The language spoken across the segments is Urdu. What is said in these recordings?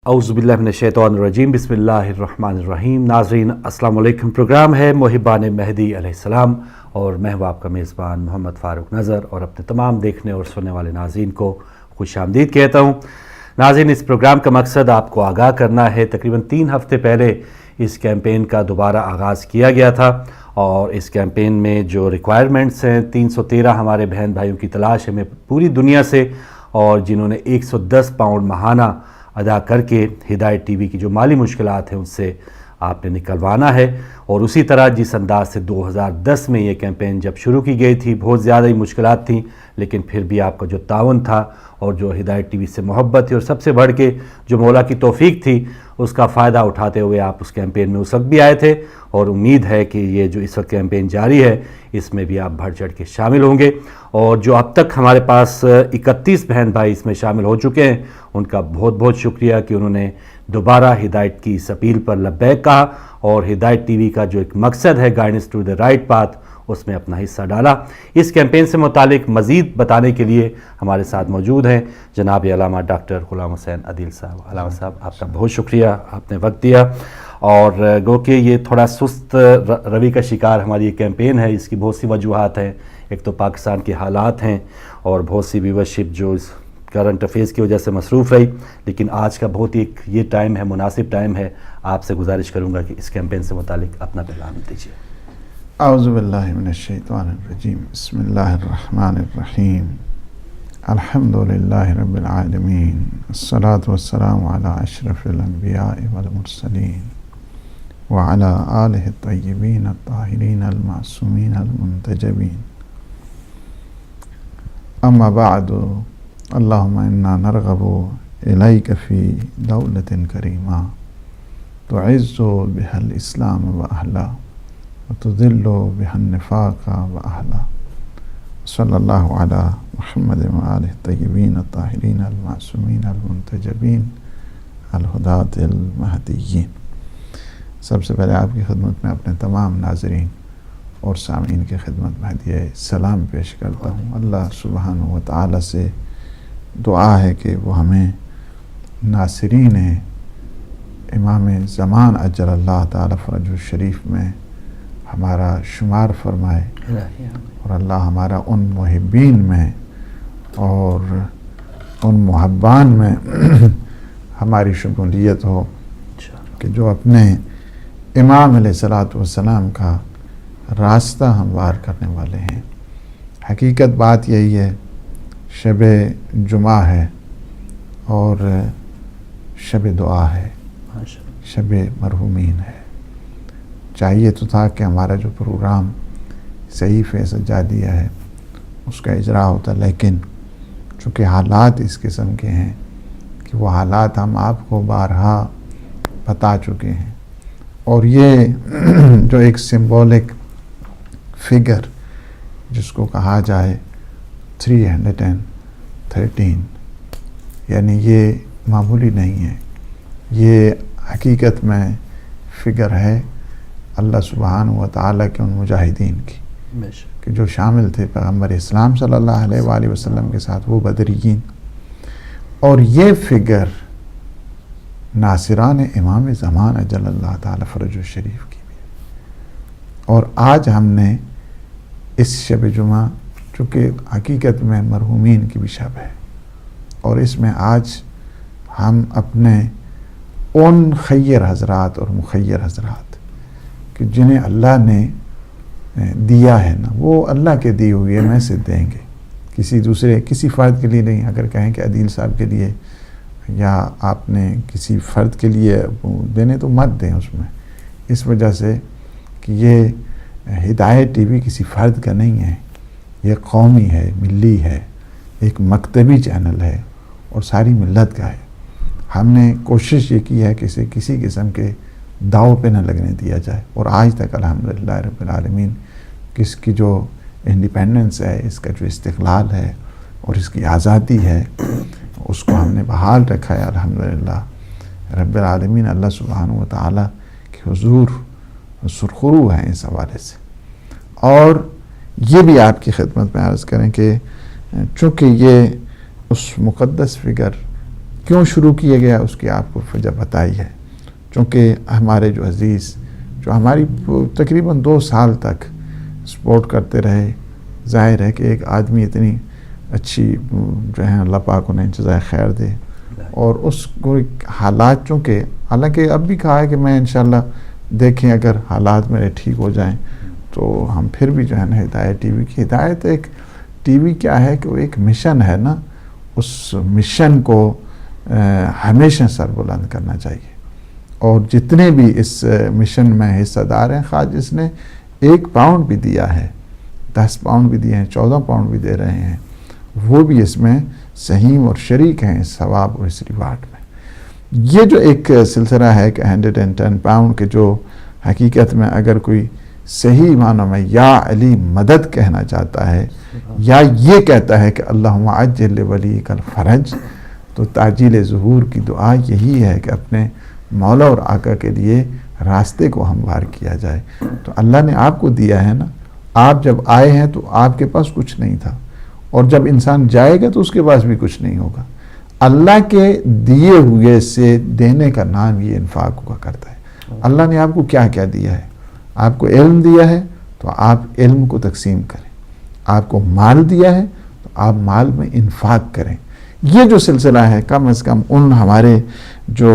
اعوذ باللہ من الشیطان الرجیم، بسم اللہ الرحمن الرحیم۔ ناظرین السلام علیکم۔ پروگرام ہے محبان مہدی علیہ السلام اور میں ہوں آپ کا میزبان محمد فاروق نظر اور اپنے تمام دیکھنے اور سننے والے ناظرین کو خوش آمدید کہتا ہوں۔ ناظرین، اس پروگرام کا مقصد آپ کو آگاہ کرنا ہے۔ تقریباً 3 ہفتے پہلے اس کیمپین کا دوبارہ آغاز کیا گیا تھا اور اس کیمپین میں جو ریکوائرمنٹس ہیں 313 ہمارے بہن بھائیوں کی تلاش ہے میں پوری دنیا سے، اور جنہوں نے 110 پاؤنڈ ماہانہ ادا کر کے ہدایت ٹی وی کی جو مالی مشکلات ہیں ان سے آپ نے نکلوانا ہے۔ اور اسی طرح جس انداز سے 2010 میں یہ کیمپین جب شروع کی گئی تھی، بہت زیادہ ہی مشکلات تھیں، لیکن پھر بھی آپ کا جو تعاون تھا اور جو ہدایت ٹی وی سے محبت تھی اور سب سے بڑھ کے جو مولا کی توفیق تھی، اس کا فائدہ اٹھاتے ہوئے آپ اس کیمپین میں اس وقت بھی آئے تھے، اور امید ہے کہ یہ جو اس وقت کیمپین جاری ہے اس میں بھی آپ بڑھ چڑھ کے شامل ہوں گے۔ اور جو اب تک ہمارے پاس 31 بہن بھائی اس میں شامل ہو چکے ہیں، ان کا بہت بہت شکریہ کہ انہوں نے دوبارہ ہدایت کی اس اپیل پر لبیک کہا اور ہدایت ٹی وی کا جو ایک مقصد ہے guidance to the right path, اس میں اپنا حصہ ڈالا۔ اس کیمپین سے متعلق مزید بتانے کے لیے ہمارے ساتھ موجود ہیں جناب علامہ ڈاکٹر غلام حسین عدیل صاحب۔ علامہ صاحب، آپ کا بہت شکریہ، آپ نے وقت دیا۔ اور گو کہ یہ تھوڑا سست روی کا شکار ہماری یہ کیمپین ہے، اس کی بہت سی وجوہات ہیں۔ ایک تو پاکستان کے حالات ہیں اور بہت سی ویورشپ جو اس کرنٹ افیئرس کی وجہ سے مصروف رہی، لیکن آج کا بہت ہی یہ ٹائم ہے، مناسب ٹائم ہے۔ آپ سے گزارش کروں گا کہ اس کیمپین سے متعلق اپنا پیغام دیجیے۔ اعوذ باللہ من الشیطان الرجیم، بسم اللہ الرحمن الرحیم، الحمد للہ رب العالمین، الصلاة والسلام علی اشرف الانبیاء والمرسلین وعلی آلہ الطیبین الطاہرین المعصومین المنتجبین، اما بعد، اللہم انا نرغب الیک فی دولت کریمہ تعز بها الاسلام واہلہ وتذل بها النفاق واہلہ، صلی اللہ علی محمد وآلہ الطیبین الطاہرین المعصومین المنتجبین الہداۃ المہدیین۔ سب سے پہلے آپ کی خدمت میں اپنے تمام ناظرین اور سامعین کی خدمت میں ہدیہ سلام پیش کرتا ہوں۔ اللہ سبحانہ و تعالی سے دعا ہے کہ وہ ہمیں ناصرین امام زمان اجل اللہ تعالی فرج الشریف میں ہمارا شمار فرمائے، اور اللہ ہمارا ان محبین میں اور ان محبان میں ہماری شمولیت ہو کہ جو اپنے امام علیہ الصلوۃ والسلام کا راستہ ہموار کرنے والے ہیں۔ حقیقت بات یہی ہے، شب جمعہ ہے اور شب دعا ہے، شب مرحومین ہے۔ چاہیے تو تھا کہ ہمارا جو پروگرام صحیفہ سجادیہ ہے اس کا اجرا ہوتا، لیکن چونکہ حالات اس قسم کے ہیں کہ وہ حالات ہم آپ کو بارہا بتا چکے ہیں، اور یہ جو ایک سمبولک فگر جس کو کہا جائے 313، یعنی یہ معمولی نہیں ہے، یہ حقیقت میں فگر ہے اللہ سبحانہ و تعالیٰ کے ان مجاہدین کی کہ جو شامل تھے پیغمبر اسلام صلی اللہ علیہ وآلہ وسلم کے ساتھ، وہ بدریین۔ اور یہ فگر ناصران امام زمان اجل اللہ تعالی فرج الشریف کی بھی ہے۔ اور آج ہم نے اس شب جمعہ، چونکہ حقیقت میں مرحومین کی بھی شب ہے، اور اس میں آج ہم اپنے ان خیر حضرات اور مخیر حضرات کہ جنہیں اللہ نے دیا ہے نا، وہ اللہ کے دی ہوئی میں سے دیں گے، کسی فرد کے لیے نہیں۔ اگر کہیں کہ عدیل صاحب کے لیے یا آپ نے کسی فرد کے لیے دینے تو مت دیں اس میں، اس وجہ سے کہ یہ ہدایت ٹی وی کسی فرد کا نہیں ہے، یہ قومی ہے، ملی ہے، ایک مکتبی چینل ہے اور ساری ملت کا ہے۔ ہم نے کوشش یہ کی ہے کہ اسے کسی قسم کے داؤ پہ نہ لگنے دیا جائے، اور آج تک الحمدللہ رب العالمین اس کی جو انڈیپینڈنس ہے، اس کا جو استقلال ہے اور اس کی آزادی ہے، اس کو ہم نے بحال رکھا ہے الحمدللہ رب العالمین۔ اللہ سبحانہ و تعالیٰ کے حضور سرخرو ہیں اس حوالے سے۔ اور یہ بھی آپ کی خدمت میں عرض کریں کہ چونکہ یہ اس مقدس فگر کیوں شروع کیا گیا اس کی آپ کو وجہ بتائی ہے. چونکہ ہمارے جو عزیز جو ہماری تقریباً 2 سال تک سپورٹ کرتے رہے، ظاہر ہے کہ ایک آدمی اتنی اچھی جو ہے اللہ پاک انہیں جزائے خیر دے، اور اس کو حالات چونکہ حالانکہ اب بھی کہا ہے کہ میں انشاءاللہ دیکھیں اگر حالات میرے ٹھیک ہو جائیں تو ہم پھر بھی جو ہے نا ہدایت ٹی وی کی ہدایت ایک ٹی وی کیا ہے کہ وہ ایک مشن ہے نا، اس مشن کو ہمیشہ سر بلند کرنا چاہیے. اور جتنے بھی اس مشن میں حصہ دار ہیں، خواہ جس نے 1 پاؤنڈ بھی دیا ہے، 10 پاؤنڈ بھی دیے ہیں، 14 پاؤنڈ بھی دے رہے ہیں، وہ بھی اس میں سہیم اور شریک ہیں اس ثواب اور اس ریوارڈ میں. یہ جو ایک سلسلہ ہے کہ 110 پاؤنڈ کے جو حقیقت میں اگر کوئی صحیح معنوں میں یا علی مدد کہنا چاہتا ہے یا یہ کہتا ہے کہ اللہم عجل ولیک الفرج، تو تعجیل ظہور کی دعا یہی ہے کہ اپنے مولا اور آقا کے لیے راستے کو ہموار کیا جائے. تو اللہ نے آپ کو دیا ہے نا، آپ جب آئے ہیں تو آپ کے پاس کچھ نہیں تھا، اور جب انسان جائے گا تو اس کے پاس بھی کچھ نہیں ہوگا. اللہ کے دیے ہوئے سے دینے کا نام یہ انفاق ہوا کرتا ہے. اللہ نے آپ کو کیا کیا دیا ہے؟ آپ کو علم دیا ہے تو آپ علم کو تقسیم کریں. آپ کو مال دیا ہے تو آپ مال میں انفاق کریں. یہ جو سلسلہ ہے کم از کم ان ہمارے جو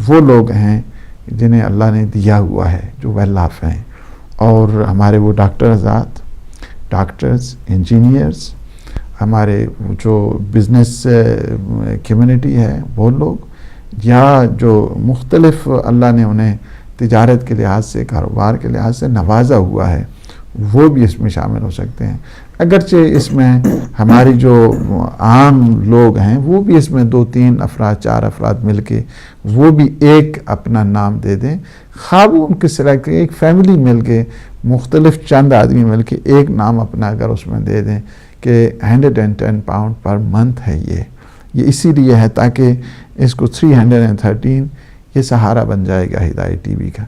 وہ لوگ ہیں جنہیں اللہ نے دیا ہوا ہے، جو ویل آف ہیں، اور ہمارے وہ ڈاکٹرز، انجینئرز، ہمارے جو بزنس کمیونٹی ہے وہ لوگ، یا جو مختلف اللہ نے انہیں تجارت کے لحاظ سے، کاروبار کے لحاظ سے نوازا ہوا ہے، وہ بھی اس میں شامل ہو سکتے ہیں. اگرچہ اس میں ہماری جو عام لوگ ہیں وہ بھی اس میں 2-3 افراد 4 افراد مل کے وہ بھی ایک اپنا نام دے دیں، خواہ وہ ان کے سلیکٹ ایک فیملی مل کے مختلف چند آدمی مل کے ایک نام اپنا اگر اس میں دے دیں کہ 110 پاؤنڈ پر منتھ ہے. یہ اسی لیے ہے تاکہ اس کو 313 یہ سہارا بن جائے گا ہدایت ٹی وی کا.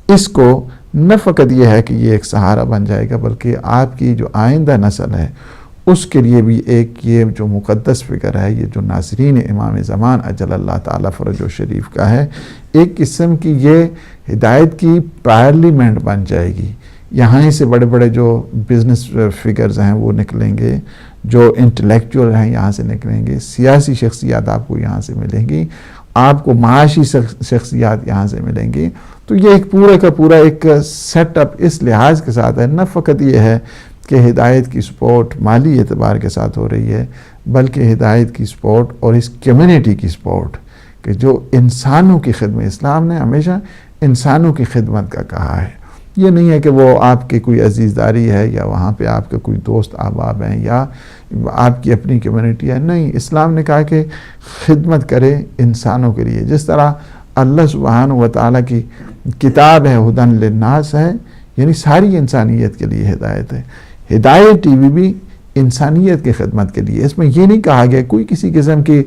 اس کو نہ فقط یہ ہے کہ یہ ایک سہارا بن جائے گا، بلکہ آپ کی جو آئندہ نسل ہے اس کے لیے بھی ایک یہ جو مقدس فکر ہے، یہ جو ناظرین امام زمان اجل اللہ تعالیٰ فرجہ شریف کا ہے، ایک قسم کی یہ ہدایت کی پارلیمنٹ بن جائے گی. یہاں ہی سے بڑے بڑے جو بزنس فگرز ہیں وہ نکلیں گے، جو انٹلیکچوئل ہیں یہاں سے نکلیں گے، سیاسی شخصیات آپ کو یہاں سے ملیں گی، آپ کو معاشی شخصیات یہاں سے ملیں گی. تو یہ ایک پورا کا پورا ایک سیٹ اپ اس لحاظ کے ساتھ ہے، نہ فقط یہ ہے کہ ہدایت کی سپورٹ مالی اعتبار کے ساتھ ہو رہی ہے، بلکہ ہدایت کی سپورٹ اور اس کمیونٹی کی سپورٹ کہ جو انسانوں کی خدمت، اسلام نے ہمیشہ انسانوں کی خدمت کا کہا ہے. یہ نہیں ہے کہ وہ آپ کی کوئی عزیزداری ہے یا وہاں پہ آپ کے کوئی دوست احباب ہیں یا آپ کی اپنی کمیونٹی ہے. نہیں، اسلام نے کہا کہ خدمت کرے انسانوں کے لیے. جس طرح اللہ سبحانہ و تعالیٰ کی کتاب ہے ہدن للناس ہے، یعنی ساری انسانیت کے لیے ہدایت ہے. ہدایت ٹی وی بھی انسانیت کی خدمت کے لیے. اس میں یہ نہیں کہا گیا کوئی کسی قسم کی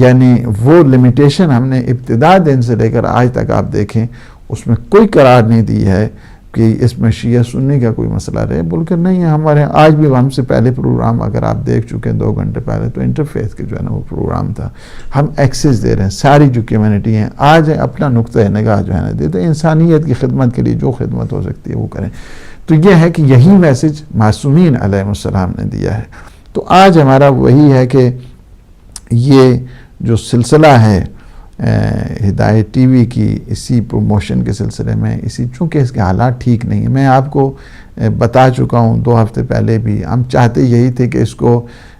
یعنی وہ لمیٹیشن ہم نے ابتدا دن سے لے کر آج تک آپ دیکھیں اس میں کوئی قرار نہیں دی ہے کہ اس میں شیعہ سنی کا کوئی مسئلہ رہے، بلکہ نہیں ہے. ہمارے آج بھی ہم سے پہلے پروگرام اگر آپ دیکھ چکے ہیں 2 گھنٹے پہلے تو انٹرفیس کے جو ہے نا وہ پروگرام تھا. ہم ایکسس دے رہے ہیں، ساری جو کمیونٹی ہیں آج اپنا نقطۂ نگاہ جو ہے نا دیتے ہیں، انسانیت کی خدمت کے لیے جو خدمت ہو سکتی ہے وہ کریں. تو یہ ہے کہ یہی میسج معصومین علیہ السلام نے دیا ہے. تو آج ہمارا وہی ہے کہ یہ جو سلسلہ ہے ہدایت ٹی وی کی اسی پروموشن کے سلسلے میں، اسی چونکہ اس کے حالات ٹھیک نہیں ہیں، میں آپ کو بتا چکا ہوں 2 ہفتے پہلے بھی. ہم چاہتے یہی تھے کہ اس کو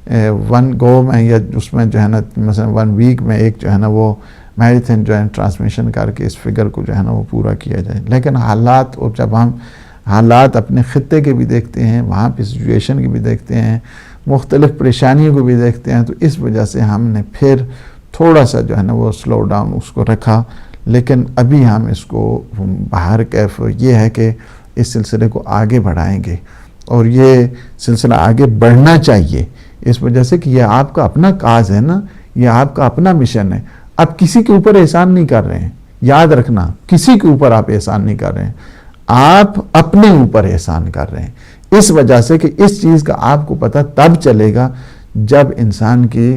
1 گو میں یا اس میں جو ہے نا مثلا 1 ویک میں ایک جو ہے نا وہ میراتھن جو ہے ٹرانسمیشن کر کے اس فگر کو جو ہے نا وہ پورا کیا جائے. لیکن حالات، اور جب ہم حالات اپنے خطے کے بھی دیکھتے ہیں، وہاں پہ سچویشن کی بھی دیکھتے ہیں، مختلف پریشانیوں کو بھی دیکھتے ہیں، تو اس وجہ سے ہم نے پھر تھوڑا سا جو ہے نا وہ سلو ڈاؤن اس کو رکھا. لیکن ابھی ہم اس کو باہر کیف یہ ہے کہ اس سلسلے کو آگے بڑھائیں گے، اور یہ سلسلہ آگے بڑھنا چاہیے اس وجہ سے کہ یہ آپ کا اپنا کاز ہے نا، یہ آپ کا اپنا مشن ہے. آپ کسی کے اوپر احسان نہیں کر رہے ہیں، یاد رکھنا، کسی کے اوپر آپ احسان نہیں کر رہے ہیں، آپ اپنے اوپر احسان کر رہے ہیں. اس وجہ سے کہ اس چیز کا آپ کو پتہ تب چلے گا جب انسان کی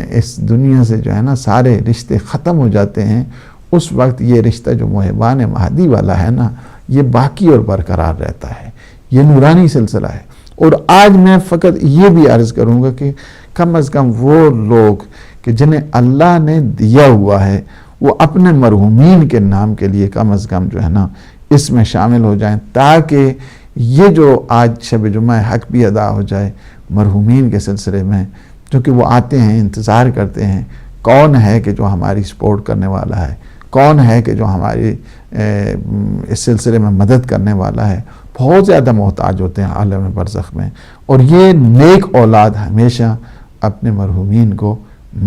اس دنیا سے جو ہے نا سارے رشتے ختم ہو جاتے ہیں، اس وقت یہ رشتہ جو محبان مہدی والا ہے نا یہ باقی اور برقرار رہتا ہے، یہ نورانی سلسلہ ہے۔ اور آج میں فقط یہ بھی عرض کروں گا کہ کم از کم وہ لوگ کہ جنہیں اللہ نے دیا ہوا ہے وہ اپنے مرحومین کے نام کے لیے کم از کم جو ہے نا اس میں شامل ہو جائیں، تاکہ یہ جو آج شب جمعہ حق بھی ادا ہو جائے مرحومین کے سلسلے میں، کیونکہ وہ آتے ہیں، انتظار کرتے ہیں کون ہے کہ جو ہماری سپورٹ کرنے والا ہے، کون ہے کہ جو ہماری اس سلسلے میں مدد کرنے والا ہے۔ بہت زیادہ محتاج ہوتے ہیں عالم برزخ میں، اور یہ نیک اولاد ہمیشہ اپنے مرحومین کو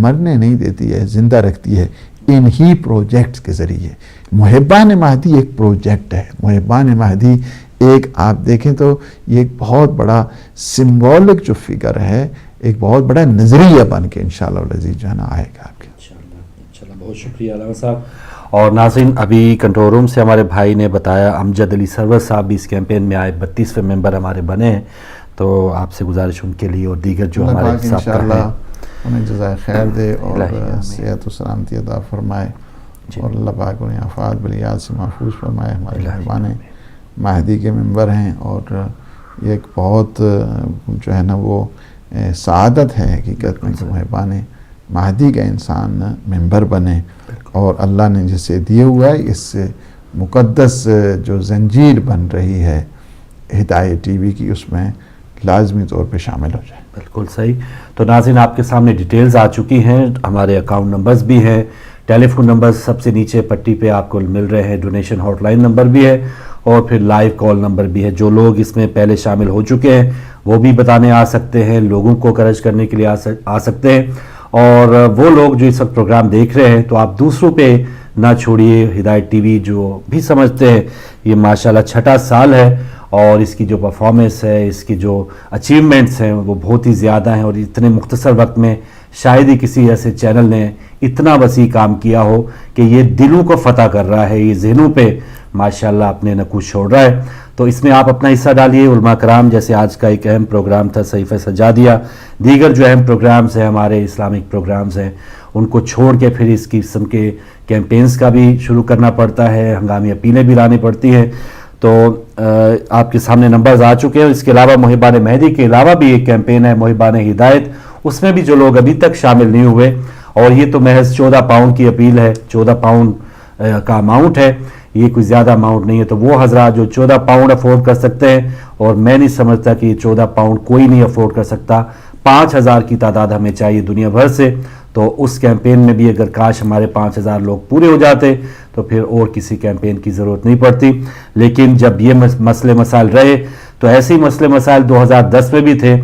مرنے نہیں دیتی ہے، زندہ رکھتی ہے انہی پروجیکٹس کے ذریعے۔ محبان مہدی ایک پروجیکٹ ہے، محبان مہدی ایک آپ دیکھیں تو یہ ایک بہت بڑا سمبولک جو فگر ہے، ایک بہت بڑا نظریہ بن کے انشاءاللہ العزیز جو ہے نا آئے گا آپ کے۔ انشاءاللہ بہت شکریہ علامہ صاحب۔ اور ناظرین ابھی کنٹرول روم سے ہمارے بھائی نے بتایا امجد علی سرور صاحب بھی اس کیمپین میں آئے، 32ویں ممبر ہمارے بنے ہیں، تو آپ سے گزارش ان کے لیے اور دیگر جو ہمارے سابقہ ہیں انہیں جزائے خیر دے اور صحت و سلامتی عطا فرمائے، اور اللہ پاک انہیں آفات بلیات سے محفوظ فرمائے۔ ہمارے محبان مہدی کے ممبر ہیں، اور یہ ایک بہت جو ہے نا وہ سعادت ہے حقیقت میں کہ محبان مہدی کا انسان ممبر بنے، اور اللہ نے جسے دیے ہوا ہے اس سے مقدس جو زنجیر بن رہی ہے ہدایت ٹی وی کی، اس میں لازمی طور پہ شامل ہو جائے۔ بالکل صحیح۔ تو ناظرین آپ کے سامنے ڈیٹیلز آ چکی ہیں، ہمارے اکاؤنٹ نمبرز بھی ہیں، ٹیلی فون نمبر سب سے نیچے پٹی پہ آپ کو مل رہے ہیں، ڈونیشن ہاٹ لائن نمبر بھی ہے، اور پھر لائیو کال نمبر بھی ہے۔ جو لوگ اس میں پہلے شامل ہو چکے ہیں وہ بھی بتانے آ سکتے ہیں، لوگوں کو انکریج کرنے کے لیے آ سکتے ہیں، اور وہ لوگ جو اس وقت پروگرام دیکھ رہے ہیں تو آپ دوسروں پہ نہ چھوڑیے۔ ہدایت ٹی وی جو بھی سمجھتے ہیں یہ ماشاءاللہ چھٹا سال ہے، اور اس کی جو پرفارمنس ہے، اس کی جو اچیومنٹس ہیں وہ بہت ہی زیادہ ہیں، اور اتنے مختصر وقت میں شاید ہی کسی ایسے چینل نے اتنا وسیع کام کیا ہو کہ یہ دلوں کو فتح کر رہا ہے، یہ ذہنوں پہ ماشاءاللہ اپنے نقوش چھوڑ رہا ہے۔ تو اس میں آپ اپنا حصہ ڈالیے۔ علماء کرام جیسے آج کا ایک اہم پروگرام تھا صحیفہ سجادیہ، دیگر جو اہم پروگرامز ہیں ہمارے اسلامک پروگرامز ہیں ان کو چھوڑ کے پھر اس قسم کے کیمپینز کا بھی شروع کرنا پڑتا ہے، ہنگامی اپیلیں بھی لانی پڑتی ہیں۔ تو آپ کے سامنے نمبرز آ چکے ہیں۔ اس کے علاوہ محبان مہدی کے علاوہ بھی ایک کیمپین ہے محبان ہدایت، اس میں بھی جو لوگ ابھی تک شامل نہیں ہوئے، اور یہ تو محض 14 پاؤنڈ کی اپیل ہے، 14 پاؤنڈ کا اماؤنٹ ہے، یہ کوئی زیادہ اماؤنٹ نہیں ہے۔ تو وہ حضرات جو 14 پاؤنڈ افورڈ کر سکتے ہیں، اور میں نہیں سمجھتا کہ یہ 14 پاؤنڈ کوئی نہیں افورڈ کر سکتا، 5000 کی تعداد ہمیں چاہیے دنیا بھر سے، تو اس کیمپین میں بھی اگر کاش ہمارے 5000 لوگ پورے ہو جاتے تو پھر اور کسی کیمپین کی ضرورت نہیں پڑتی۔ لیکن جب یہ مسئلے مسائل رہے تو ایسے ہی مسئلے مسائل 2010 میں بھی تھے،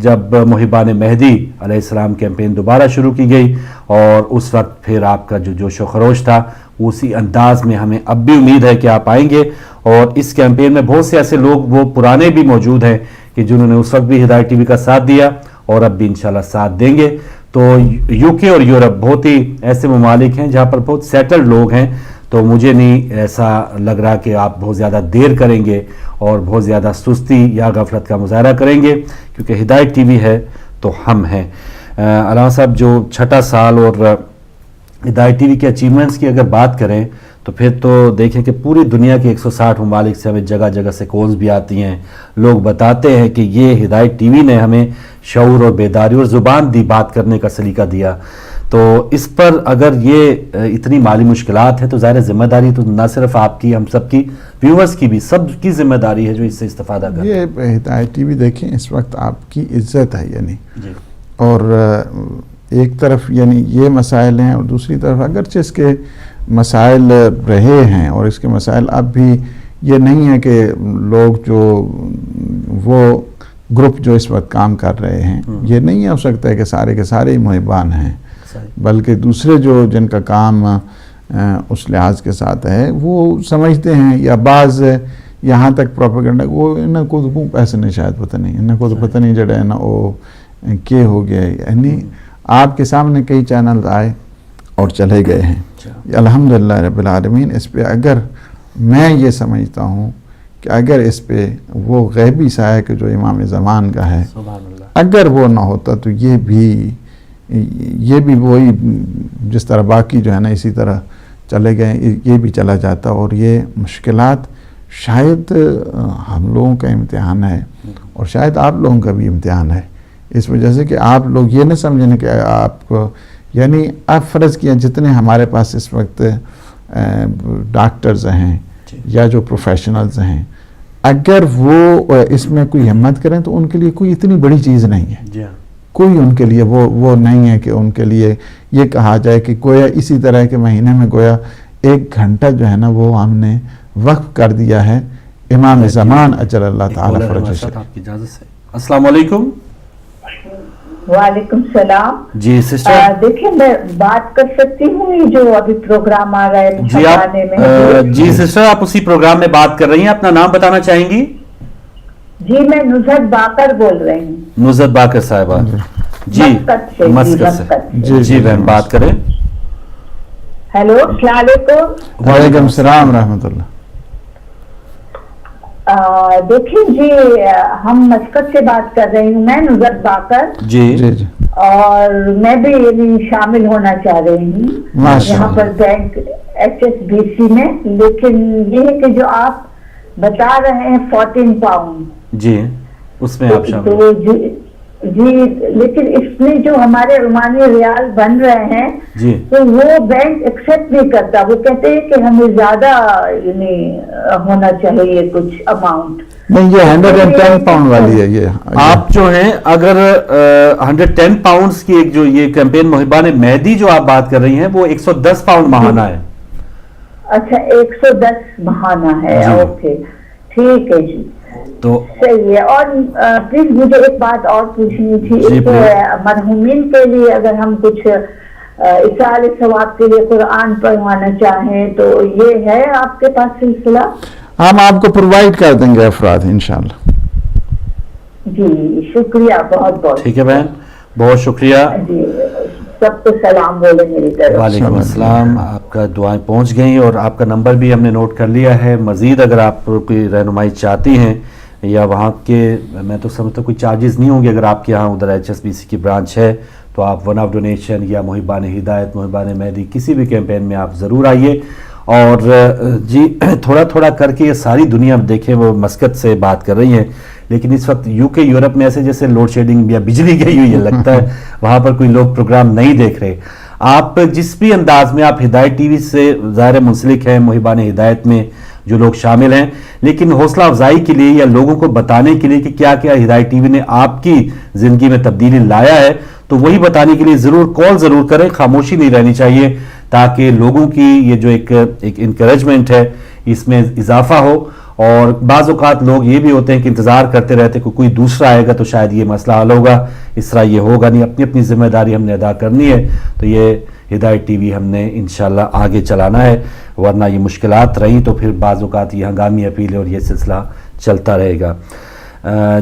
جب محبان مہدی علیہ السلام کیمپین دوبارہ شروع کی گئی، اور اس وقت پھر آپ کا جو جوش و خروش تھا اسی انداز میں ہمیں اب بھی امید ہے کہ آپ آئیں گے۔ اور اس کیمپین میں بہت سے ایسے لوگ وہ پرانے بھی موجود ہیں کہ جنہوں نے اس وقت بھی ہدایت ٹی وی کا ساتھ دیا اور اب بھی انشاءاللہ ساتھ دیں گے۔ تو یو کے اور یورپ بہت ہی ایسے ممالک ہیں جہاں پر بہت سیٹلڈ لوگ ہیں، تو مجھے نہیں ایسا لگ رہا کہ آپ بہت زیادہ دیر کریں گے اور بہت زیادہ سستی یا غفلت کا مظاہرہ کریں گے، کیونکہ ہدایت ٹی وی ہے تو ہم ہیں۔ علامہ صاحب جو چھٹا سال اور ہدایت ٹی وی کے اچیومنٹس کی اگر بات کریں تو پھر تو دیکھیں کہ پوری دنیا کے 160 ممالک سے ہمیں جگہ جگہ سے کالز بھی آتی ہیں، لوگ بتاتے ہیں کہ یہ ہدایت ٹی وی نے ہمیں شعور اور بیداری اور زبان دی، بات کرنے کا سلیقہ دیا۔ تو اس پر اگر یہ اتنی مالی مشکلات ہیں تو ظاہر ذمہ داری تو نہ صرف آپ کی، ہم سب کی، ویورز کی بھی، سب کی ذمہ داری ہے جو اس سے استفادہ کریں۔ یہ ہدایت ٹی وی دیکھیں اس وقت آپ کی عزت ہے، یعنی جی، اور ایک طرف یعنی یہ مسائل ہیں، اور دوسری طرف اگرچہ اس کے مسائل رہے ہیں اور اس کے مسائل اب بھی یہ نہیں ہے کہ لوگ جو وہ گروپ جو اس وقت کام کر رہے ہیں یہ نہیں ہو سکتا ہے کہ سارے کے سارے ہی محبان ہیں، بلکہ دوسرے جو جن کا کام اس لحاظ کے ساتھ ہے وہ سمجھتے ہیں، یا بعض یہاں تک پروپیگنڈا وہ انہیں کو تو پیسے نہیں، شاید پتہ نہیں انہیں کو تو پتہ نہیں جڑا ہے نا وہ کیا ہو گیا، یعنی آپ کے سامنے کئی چینلز آئے اور چلے گئے ہیں۔ الحمدللہ رب العالمین اس پہ اگر میں یہ سمجھتا ہوں کہ اگر اس پہ وہ غیبی سایہ کہ جو امام زمان کا ہے، اگر وہ نہ ہوتا تو یہ بھی یہ بھی وہی جس طرح باقی جو ہے نا اسی طرح چلے گئے، یہ بھی چلا جاتا، اور یہ مشکلات شاید ہم لوگوں کا امتحان ہے اور شاید آپ لوگوں کا بھی امتحان ہے، اس وجہ سے کہ آپ لوگ یہ نہ سمجھیں کہ آپ کو، یعنی آپ فرض کیا جتنے ہمارے پاس اس وقت ڈاکٹرز ہیں یا جو پروفیشنلز ہیں، اگر وہ اس میں کوئی ہمت کریں تو ان کے لیے کوئی اتنی بڑی چیز نہیں ہے، کوئی ان کے لیے وہ نہیں ہے کہ ان کے لیے یہ کہا جائے کہ گویا اسی طرح کے مہینے میں گویا 1 گھنٹہ جو ہے نا وہ ہم نے وقف کر دیا ہے امام زمان اجل اللہ تعالیٰ فرجہ۔ آپ کی اجازت سے السلام علیکم۔ وعلیکم السلام۔ جی سسٹر، دیکھیں میں بات کر سکتی ہوں، یہ جو ابھی پروگرام آ رہا ہے جی آپ جی سسٹر آپ اسی پروگرام میں بات کر رہی ہیں، اپنا نام بتانا چاہیں گی؟ جی میں نصرت باقر بول رہی ہوں، نصرت باقر صاحبہ، جی مسقط سے، جی بہن بات کریں۔ ہیلو السلام علیکم۔ وعلیکم السلام رحمۃ اللہ۔ دیکھیں جی ہم مسقط سے بات کر رہی ہوں، میں نصرت باقر، جی جی جی اور میں بھی شامل ہونا چاہ رہی ہوں یہاں پر بینک HSBC میں، لیکن یہ ہے کہ جو آپ بتا رہے ہیں 14 پاؤنڈ، جی اس میں آپ شامل تو جی لیکن اس میں جو ہمارے رومانی ریال بن رہے ہیں جی تو وہ بینک ایکسپٹ نہیں کرتا، وہ کہتے ہیں کہ ہمیں زیادہ یعنی ہونا چاہیے کچھ اماؤنٹ۔ نہیں، یہ 110 پاؤنڈ والی ہے۔ یہ آپ جو ہیں اگر 110 پاؤنڈز کی ایک جو یہ کیمپین محبان مہدی جو آپ بات کر رئی ہیں وہ 110 پاؤنڈ ماہانہ ہے۔ اچھا 110 ماہانہ ہے، اوکے ٹھیک ہے جی تو صحیح ہے۔ اور پلیز مجھے ایک بات اور پوچھنی تھی، ایک مرحومین کے لیے اگر ہم کچھ اصال ثواب کے لیے قرآن پڑھوانا چاہیں تو یہ ہے آپ کے پاس سلسلہ؟ ہم آپ کو پرووائڈ کر دیں گے افراد انشاءاللہ۔ جی شکریہ بہت بہت۔ ٹھیک ہے بہن، بہت شکریہ۔ جی سب کو سلام بولے میری طرف۔ وعلیکم السلام، آپ کا دعائیں پہنچ گئیں اور آپ کا نمبر بھی ہم نے نوٹ کر لیا ہے۔ مزید اگر آپ کوئی رہنمائی چاہتی ہیں یا وہاں کے، میں تو سمجھتا کوئی چارجز نہیں ہوں گے، اگر آپ کے یہاں ادھر HSBC کی برانچ ہے تو آپ ون آف ڈونیشن یا محبان ہدایت، محبان مہدی کسی بھی کیمپین میں آپ ضرور آئیے۔ اور جی تھوڑا تھوڑا کر کے یہ ساری دنیا دیکھیں، وہ مسقط سے بات کر رہی ہیں، لیکن اس وقت UK یورپ میں ایسے جیسے لوڈ شیڈنگ یا بجلی گئی ہوئی ہے، لگتا ہے وہاں پر کوئی لوگ پروگرام نہیں دیکھ رہے۔ آپ جس بھی انداز میں، آپ ہدایت TV سے ظاہر منسلک ہیں، محبان ہدایت میں جو لوگ شامل ہیں، لیکن حوصلہ افزائی کے لیے یا لوگوں کو بتانے کے لیے کہ کیا کیا ہدایت TV نے آپ کی زندگی میں تبدیلی لایا ہے، تو وہی بتانے کے لیے ضرور کال ضرور کریں، خاموشی نہیں رہنی چاہیے، تاکہ لوگوں کی یہ جو ایک انکریجمنٹ ہے اس میں اضافہ ہو۔ اور بعض اوقات لوگ یہ بھی ہوتے ہیں کہ انتظار کرتے رہتے کہ کوئی دوسرا آئے گا تو شاید یہ مسئلہ حل ہوگا، اس طرح یہ ہوگا نہیں، اپنی اپنی ذمہ داری ہم نے ادا کرنی ہے۔ تو یہ ہدایت TV ہم نے انشاءاللہ آگے چلانا ہے، ورنہ یہ مشکلات رہیں تو پھر بعض اوقات یہ ہنگامی اپیل اور یہ سلسلہ چلتا رہے گا۔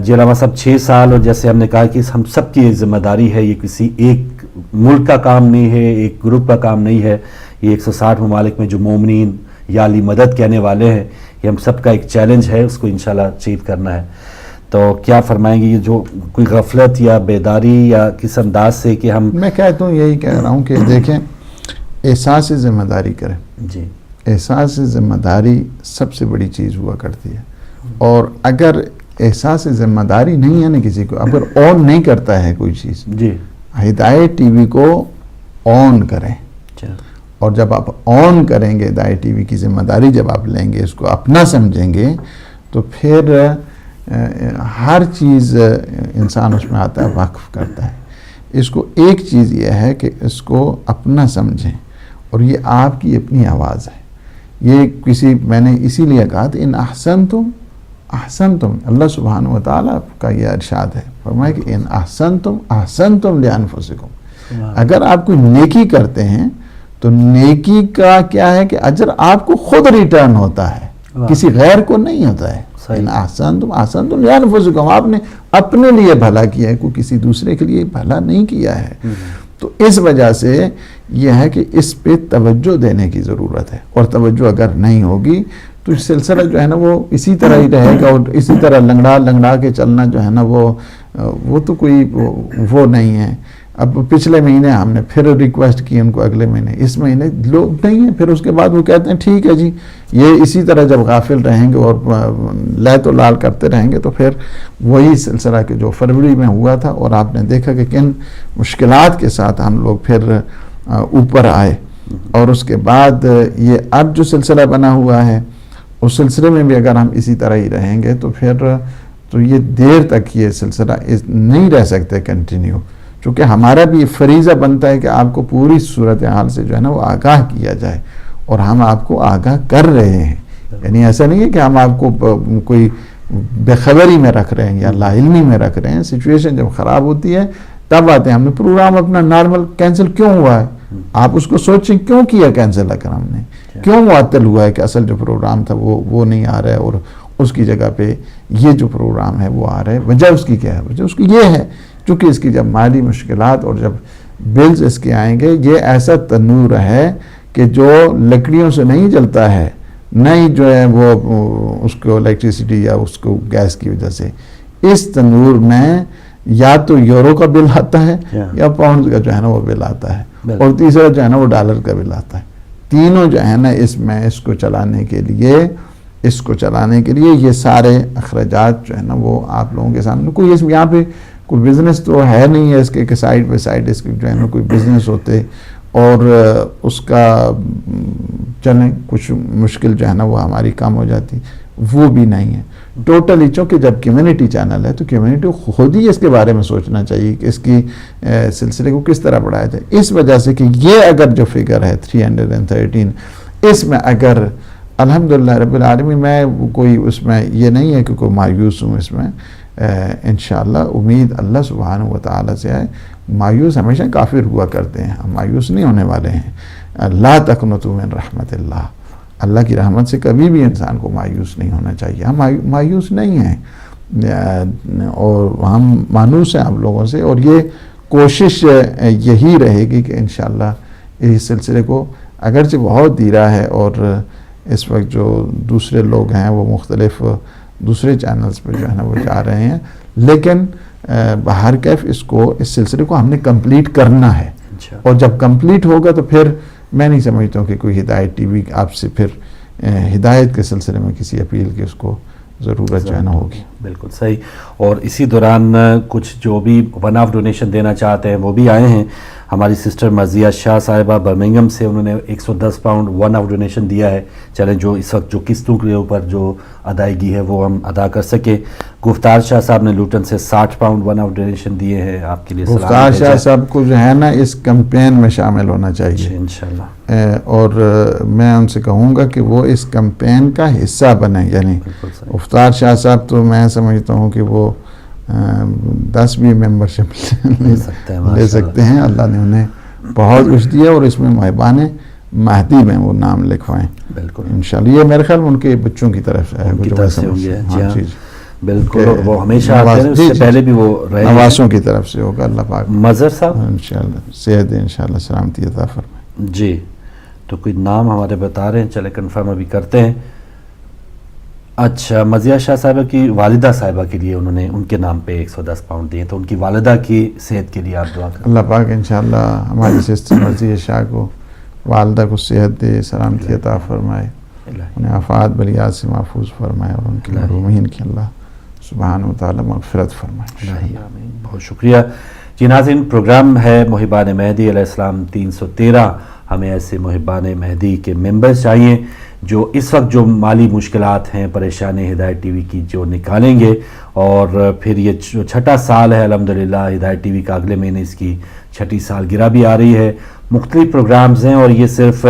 جی علامہ صاحب 6 سال، اور جیسے ہم نے کہا کہ ہم سب کی ذمہ داری ہے، یہ کسی ایک ملک کا کام نہیں ہے، ایک گروپ کا کام نہیں ہے، یہ 160 ممالک میں جو مومنین یا علی مدد کہنے والے ہیں، یہ ہم سب کا ایک چیلنج ہے، اس کو انشاءاللہ اچیو کرنا ہے۔ تو کیا فرمائیں گے، یہ جو کوئی غفلت یا بیداری یا کس انداز سے کہ ہم، میں کہتا ہوں یہی کہہ رہا ہوں کہ دیکھیں احساس ذمہ داری کریں۔ جی احساس ذمہ داری سب سے بڑی چیز ہوا کرتی ہے، اور اگر احساس ذمہ داری نہیں ہے نا کسی کو، اگر آن نہیں کرتا ہے کوئی چیز، جی ہدایت TV کو آن کریں، اچھا اور جب آپ آن کریں گے ہدایت TV کی ذمہ داری جب آپ لیں گے، اس کو اپنا سمجھیں گے، تو پھر ہر چیز انسان اس میں آتا ہے، واقف کرتا ہے۔ اس کو ایک چیز یہ ہے کہ اس کو اپنا سمجھیں، اور یہ آپ کی اپنی آواز ہے۔ یہ کسی، میں نے اسی لیے کہا تھا ان احسنتم، اللہ سبحانہ وتعالیٰ کا یہ ارشاد ہے، فرمایا کہ ان احسنتم لانفسکم، اگر آپ کوئی نیکی کرتے ہیں تو نیکی کا کیا ہے کہ اجر آپ کو خود ریٹرن ہوتا ہے، کسی غیر کو نہیں ہوتا ہے۔ ان احسنتم لانفسکم، آپ نے اپنے لیے بھلا کیا ہے، کوئی کسی دوسرے کے لیے بھلا نہیں کیا ہے۔ تو اس وجہ سے یہ ہے کہ اس پہ توجہ دینے کی ضرورت ہے، اور توجہ اگر نہیں ہوگی تو سلسلہ جو ہے نا وہ اسی طرح ہی رہے گا، اور اسی طرح لنگڑا کے چلنا جو ہے نا وہ تو کوئی وہ نہیں ہے۔ اب پچھلے مہینے ہم نے پھر ریکویسٹ کی ان کو اگلے مہینے، اس مہینے لوگ نہیں ہیں، پھر اس کے بعد وہ کہتے ہیں ٹھیک ہے جی، یہ اسی طرح جب غافل رہیں گے اور لیت و لال کرتے رہیں گے تو پھر وہی سلسلہ کہ جو فروری میں ہوا تھا، اور آپ نے دیکھا کہ کن مشکلات کے ساتھ ہم لوگ پھر اوپر آئے، اور اس کے بعد یہ اب جو سلسلہ بنا ہوا ہے اس سلسلے میں بھی اگر ہم اسی طرح ہی رہیں گے تو پھر تو یہ دیر تک یہ سلسلہ نہیں رہ سکتے کنٹینیو، چونکہ ہمارا بھی فریضہ بنتا ہے کہ آپ کو پوری صورتحال سے جو ہے نا وہ آگاہ کیا جائے، اور ہم آپ کو آگاہ کر رہے ہیں، یعنی ایسا نہیں ہے کہ ہم آپ کو کوئی بے خبری میں رکھ رہے ہیں یا لا علمی میں رکھ رہے ہیں۔ سچویشن جب خراب ہوتی ہے تب آتے ہیں، ہم نے پروگرام اپنا نارمل کینسل کیوں ہوا ہے، آپ اس کو سوچیں کیوں کیا کینسل اگر ہم نے، کیوں معطل ہوا ہے کہ اصل جو پروگرام تھا وہ نہیں آ رہا ہے اور اس کی جگہ پہ یہ جو پروگرام ہے وہ آ رہا ہے۔ وجہ اس کی کیا ہے؟ وجہ اس کی یہ ہے چونکہ اس کی جب مالی مشکلات اور جب بلز اس کے آئیں گے، یہ ایسا تنور ہے کہ جو لکڑیوں سے نہیں جلتا ہے، نہ ہی جو ہے وہ اس کو الیکٹریسٹی یا اس کو گیس کی وجہ سے، اس تنور میں یا تو یورو کا بل آتا ہے یا پاؤنڈ کا جو ہے نا وہ بل آتا ہے، اور تیسرا جو ہے نا وہ ڈالر کا بل آتا ہے۔ تینوں جو ہے نا اس میں اس کو چلانے کے لیے یہ سارے اخراجات جو ہے نا وہ آپ لوگوں کے سامنے، کوئی اس یہاں پہ کوئی بزنس تو ہے نہیں ہے اس کے کہ سائڈ بائی سائڈ اس کے جو ہے نا کوئی بزنس ہوتے اور اس کا چلیں کچھ مشکل جو ہے نا وہ ہماری کم ہو جاتی، وہ بھی نہیں ہے ٹوٹلی، چونکہ جب کمیونٹی چینل ہے تو کمیونٹی کو خود ہی اس کے بارے میں سوچنا چاہیے کہ اس کی سلسلے کو کس طرح بڑھایا جائے۔ اس وجہ سے کہ یہ اگر جو فگر ہے 313 اس میں اگر الحمدللہ رب العالمین میں کوئی اس میں یہ نہیں ہے کہ کوئی مایوس ہوں، اس میں انشاءاللہ امید اللہ سبحانہ وتعالی سے ہے۔ مایوس ہمیشہ کافر ہوا کرتے ہیں، ہم مایوس نہیں ہونے والے ہیں۔ لا تقنطوا من رحمت اللہ، اللہ کی رحمت سے کبھی بھی انسان کو مایوس نہیں ہونا چاہیے، ہم مایوس نہیں ہیں اور ہم مانوس ہیں آپ لوگوں سے، اور یہ کوشش یہی رہے گی کہ انشاءاللہ اس سلسلے کو اگرچہ بہت دیرا ہے اور اس وقت جو دوسرے لوگ ہیں وہ مختلف دوسرے چینلز پہ جو ہے نا وہ جا رہے ہیں، لیکن بہر کیف اس سلسلے کو ہم نے کمپلیٹ کرنا ہے، اور جب کمپلیٹ ہوگا تو پھر میں نہیں سمجھتا ہوں کہ کوئی ہدایت ٹی وی آپ سے پھر ہدایت کے سلسلے میں کسی اپیل کی اس کو ضرورت جو ہے نا ہوگی۔ بالکل صحیح۔ اور اسی دوران کچھ جو بھی ون آف ڈونیشن دینا چاہتے ہیں وہ بھی آئے ہیں۔ ہماری سسٹر مرضیہ شاہ صاحبہ برمنگم سے، انہوں نے 110 پاؤنڈ ون آف ڈونیشن دیا ہے۔ چلیں جو اس وقت جو قسطوں کے اوپر جو ادائیگی ہے وہ ہم ادا کر سکیں۔ گفتار شاہ صاحب نے لوٹن سے 60 پاؤنڈ ون آف ڈونیشن دیے ہیں، آپ کے لیے سلام۔ گفتار شاہ صاحب کو جو ہے نا اس کمپین میں شامل ہونا چاہیے انشاءاللہ، اور میں ان سے کہوں گا کہ وہ اس کمپین کا حصہ بنے، یعنی گفتار شاہ صاحب تو میں سمجھتا ہوں کہ وہ 10 بھی ممبرشپ لے سکتے ہیں، اللہ نے انہیں بہت کچھ دیا، اور اس میں محبان مہدی میں وہ نام لکھوائیں بالکل انشاءاللہ۔ یہ میرے خیال ان کے بچوں کی طرف ہے، بالکل، وہ ہمیشہ آتے ہیں، اس سے پہلے بھی وہ رہے ہیں، نواسوں کی طرف سے ہوگا، اللہ پاک مظہر صاحب انشاءاللہ صحت انشاءاللہ سلامتی عطا فرمائے۔ جی، تو کوئی نام ہمارے بتا رہے ہیں، چلے کنفرم ابھی کرتے ہیں۔ اچھا، مزیہ شاہ صاحبہ کی والدہ صاحبہ کے لیے انہوں نے ان کے نام پہ 110 پاؤنڈ دیے، تو ان کی والدہ کی صحت کے لیے آپ دعا کریں۔ اللہ پاک انشاءاللہ ہماری سسٹر مرضیہ شاہ کو، والدہ کو صحت دے، سلامتی عطا فرمائے، انہیں آفات بلیات سے محفوظ فرمائے، اور ان کے محرومین کی اللہ سبحانہ وتعالی مغفرت فرمائے۔ بہت شکریہ۔ جی ناظرین، پروگرام ہے محبان مہدی علیہ السلام 313۔ ہمیں ایسے محبان مہدی کے ممبرز چاہیے جو اس وقت جو مالی مشکلات ہیں، پریشانی ہدایت ٹی وی کی جو نکالیں گے، اور پھر یہ جو 6واں سال ہے الحمدللہ ہدایت ٹی وی کا، اگلے مہینے اس کی 6ٹی سالگرہ بھی آ رہی ہے۔ مختلف پروگرامز ہیں، اور یہ صرف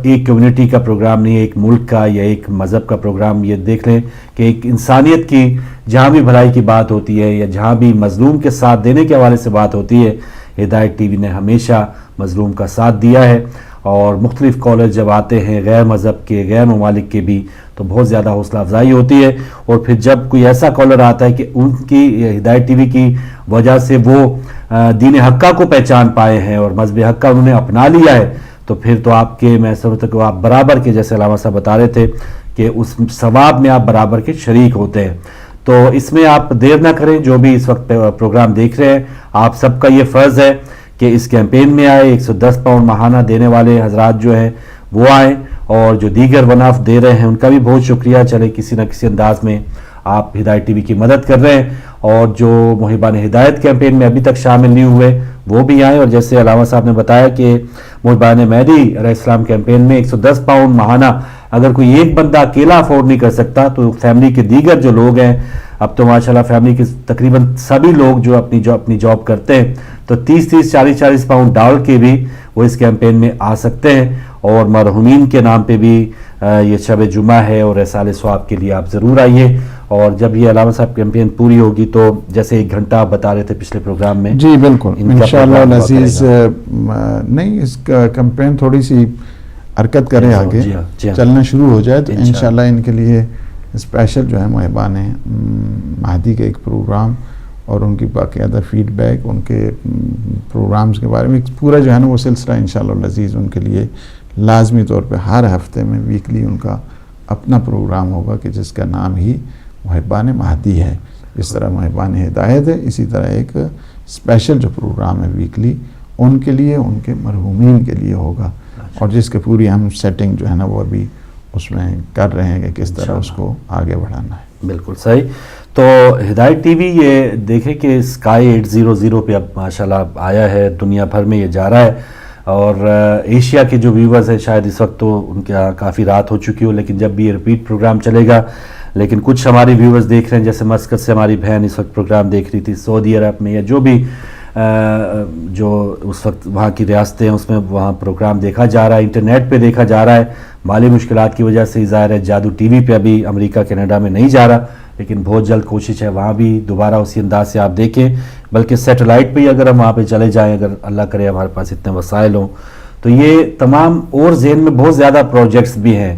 ایک کمیونٹی کا پروگرام نہیں ہے، ایک ملک کا یا ایک مذہب کا پروگرام۔ یہ دیکھ لیں کہ ایک انسانیت کی جہاں بھی بھلائی کی بات ہوتی ہے یا جہاں بھی مظلوم کے ساتھ دینے کے حوالے سے بات ہوتی ہے، ہدایت ٹی وی نے ہمیشہ مظلوم کا ساتھ دیا ہے۔ اور مختلف کالر جب آتے ہیں غیر مذہب کے، غیر ممالک کے بھی، تو بہت زیادہ حوصلہ افزائی ہوتی ہے۔ اور پھر جب کوئی ایسا کالر آتا ہے کہ ان کی ہدایت ٹی وی کی وجہ سے وہ دین حقہ کو پہچان پائے ہیں اور مذہب حقہ انہوں نے اپنا لیا ہے، تو پھر تو آپ کے، میں سمجھتا ہوں کہ آپ برابر کے، جیسے علامہ صاحب بتا رہے تھے کہ اس ثواب میں آپ برابر کے شریک ہوتے ہیں۔ تو اس میں آپ دیر نہ کریں، جو بھی اس وقت پروگرام دیکھ رہے ہیں آپ سب کا یہ فرض ہے کہ اس کیمپین میں آئے. 110 پاؤنڈ ماہانہ دینے والے حضرات جو ہیں وہ آئیں، اور جو دیگر ون آف دے رہے ہیں ان کا بھی بہت شکریہ. چلے کسی نہ کسی انداز میں آپ ہدایت ٹی وی کی مدد کر رہے ہیں، اور جو محبان ہدایت کیمپین میں ابھی تک شامل نہیں ہوئے وہ بھی آئیں. اور جیسے علامہ صاحب نے بتایا کہ محبان مہدی علیہ السلام کیمپین میں 110 پاؤنڈ ماہانہ اگر کوئی ایک بندہ اکیلا افورڈ نہیں کر سکتا تو فیملی کے دیگر جو لوگ ہیں، اب تو ماشاءاللہ فیملی کے تقریباً سبھی لوگ جو اپنی جاب کرتے ہیں تو 30 40 پاؤنڈ ڈال کے بھی وہ اس کیمپین میں آ سکتے ہیں. اور مرحومین کے نام پہ بھی یہ شب جمعہ ہے، اور احصال ثواب کے لیے آپ ضرور آئیے. اور جب یہ علامہ صاحب کیمپین پوری ہوگی تو جیسے 1 گھنٹہ آپ بتا رہے تھے پچھلے پروگرام میں، جی بالکل انشاءاللہ العزیز. نہیں، اس کا کیمپین تھوڑی سی حرکت کرے آگے، چلنا شروع ہو جائے تو انشاءاللہ ان کے لیے اسپیشل جو ہے محبان مہدی کا ایک پروگرام اور ان کی باقاعدہ فیڈ بیک، ان کے پروگرامز کے بارے میں پورا جو ہے نا وہ سلسلہ انشاءاللہ العزیز ان کے لیے لازمی طور پہ ہر ہفتے میں ویکلی ان کا اپنا پروگرام ہوگا کہ جس کا نام ہی محبان مہدی ہے. جس طرح محبان ہدایت ہے، اسی طرح ایک اسپیشل جو پروگرام ہے ویکلی ان کے لیے، ان کے مرحومین کے لیے ہوگا، اور جس کے پوری ہم سیٹنگ جو ہے نا وہ ابھی اس میں کر رہے ہیں کہ کس طرح اس کو آگے بڑھانا ہے. بالکل صحیح. تو ہدایت ٹی وی یہ دیکھیں کہ اسکائی 800 پہ اب ماشاءاللہ آیا ہے، دنیا بھر میں یہ جا رہا ہے. اور ایشیا کے جو ویورز ہیں شاید اس وقت تو ان کے کافی رات ہو چکی ہو، لیکن جب بھی یہ ریپیٹ پروگرام چلے گا. لیکن کچھ ہماری ویورز دیکھ رہے ہیں، جیسے مسقط سے ہماری بہن اس وقت پروگرام دیکھ رہی تھی، سعودی عرب میں یا جو بھی جو اس وقت وہاں کی ریاستیں ہیں اس میں وہاں پروگرام دیکھا جا رہا ہے، انٹرنیٹ پہ دیکھا جا رہا ہے. مالی مشکلات کی وجہ سے ظاہر ہے جادو ٹی وی پہ ابھی امریکہ کینیڈا میں نہیں جا رہا، لیکن بہت جلد کوشش ہے وہاں بھی دوبارہ اسی انداز سے آپ دیکھیں. بلکہ سیٹلائٹ پہ ہی اگر ہم وہاں پہ چلے جائیں، اگر اللہ کرے ہمارے پاس اتنے وسائل ہوں تو یہ تمام، اور ذہن میں بہت زیادہ پروجیکٹس بھی ہیں.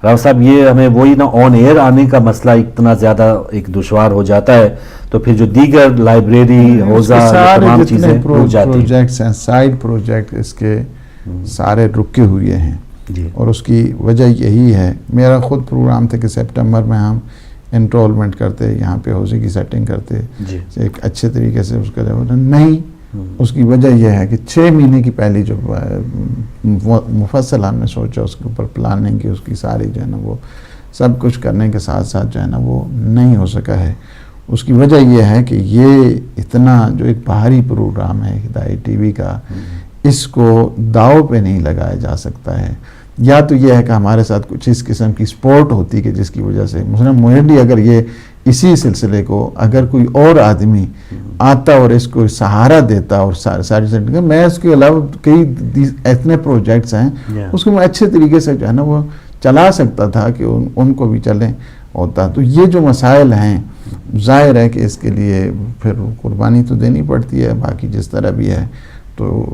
راؤ صاحب یہ ہمیں وہی نا آن ایئر آنے کا مسئلہ اتنا زیادہ ایک دشوار ہو جاتا ہے، تو پھر جو دیگر لائبریری حوزہ تمام چیزیں رک جاتی ہیں. پروجیکٹس ہیں، سائیڈ پروجیکٹ اس کے سارے رکے ہوئے ہیں جی. اور اس کی وجہ یہی ہے. میرا خود پروگرام تھا کہ سپٹمبر میں ہم انرولمنٹ کرتے، یہاں پہ حوزے کی سیٹنگ کرتے جی. ایک اچھے طریقے سے اس کا جواب نہیں. اس کی وجہ یہ ہے کہ 6 مہینے کی پہلی جو مفصل ہم نے سوچا اس کے اوپر پلاننگ کی، اس کی ساری جو ہے نا وہ سب کچھ کرنے کے ساتھ ساتھ جو ہے نا وہ نہیں ہو سکا ہے. اس کی وجہ یہ ہے کہ یہ اتنا جو ایک باہری پروگرام ہے ہدایت ٹی وی کا، اس کو داؤ پہ نہیں لگایا جا سکتا ہے. یا تو یہ ہے کہ ہمارے ساتھ کچھ اس قسم کی سپورٹ ہوتی کہ جس کی وجہ سے مثلا موہنڈی اگر یہ اسی سلسلے کو اگر کوئی اور آدمی آتا اور اس کو سہارا دیتا اور ساری سیٹنگ، میں اس کے علاوہ کئی اتنے پروجیکٹس ہیں اس کو میں اچھے طریقے سے جو ہے نا وہ چلا سکتا تھا کہ ان کو بھی چلیں ہوتا. تو یہ جو مسائل ہیں ظاہر ہے کہ اس کے لیے پھر قربانی تو دینی پڑتی ہے، باقی جس طرح بھی ہے. تو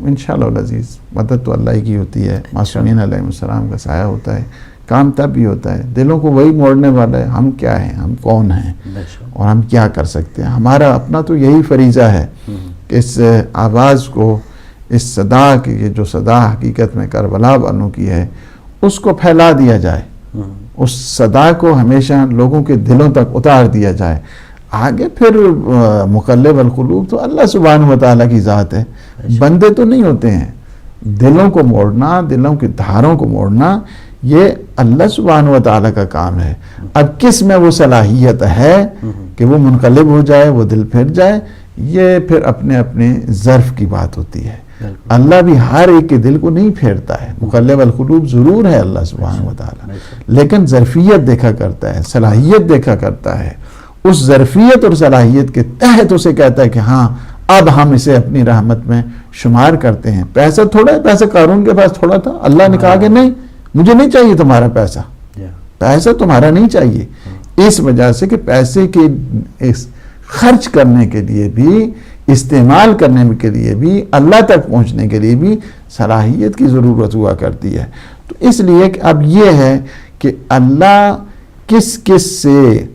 انشاءاللہ العزیز مدد تو اللہ کی ہوتی ہے، معصومین علیہ السلام کا سایہ ہوتا ہے. کام تب بھی ہوتا ہے، دلوں کو وہی موڑنے والا ہے. ہم کیا ہیں، ہم کون ہیں اور ہم کیا کر سکتے ہیں. ہمارا اپنا تو یہی فریضہ ہے کہ اس آواز کو، اس صدا کی، یہ جو صدا حقیقت میں کربلا والوں کی ہے، اس کو پھیلا دیا جائے، اس صدا کو ہمیشہ لوگوں کے دلوں تک اتار دیا جائے. آگے پھر مقلب القلوب تو اللہ سبحانہ و تعالیٰ کی ذات ہے، بندے تو نہیں ہوتے ہیں. دلوں کو موڑنا، دلوں کے دھاروں کو موڑنا، یہ اللہ سبحانہ و تعالیٰ کا کام ہے. اب کس میں وہ صلاحیت ہے کہ وہ منقلب ہو جائے، وہ دل پھر جائے، یہ پھر اپنے اپنے ظرف کی بات ہوتی ہے. اللہ بھی ہر ایک کے دل کو نہیں پھیرتا ہے. مقلب القلوب ضرور ہے اللہ سبحانہ و تعالیٰ، لیکن ظرفیت دیکھا کرتا ہے، صلاحیت دیکھا کرتا ہے. اس ظرفیت اور صلاحیت کے تحت اسے کہتا ہے کہ ہاں اب ہم اسے اپنی رحمت میں شمار کرتے ہیں. پیسہ تھوڑا ہے، پیسہ قارون کے پاس تھوڑا تھا. اللہ نے کہا کہ نہیں، مجھے نہیں چاہیے تمہارا پیسہ، پیسہ تمہارا نہیں چاہیے. اس وجہ سے کہ پیسے کے خرچ کرنے کے لیے بھی، استعمال کرنے کے لیے بھی، اللہ تک پہنچنے کے لیے بھی صلاحیت کی ضرورت ہوا کرتی ہے. تو اس لیے کہ اب یہ ہے کہ اللہ کس کس سے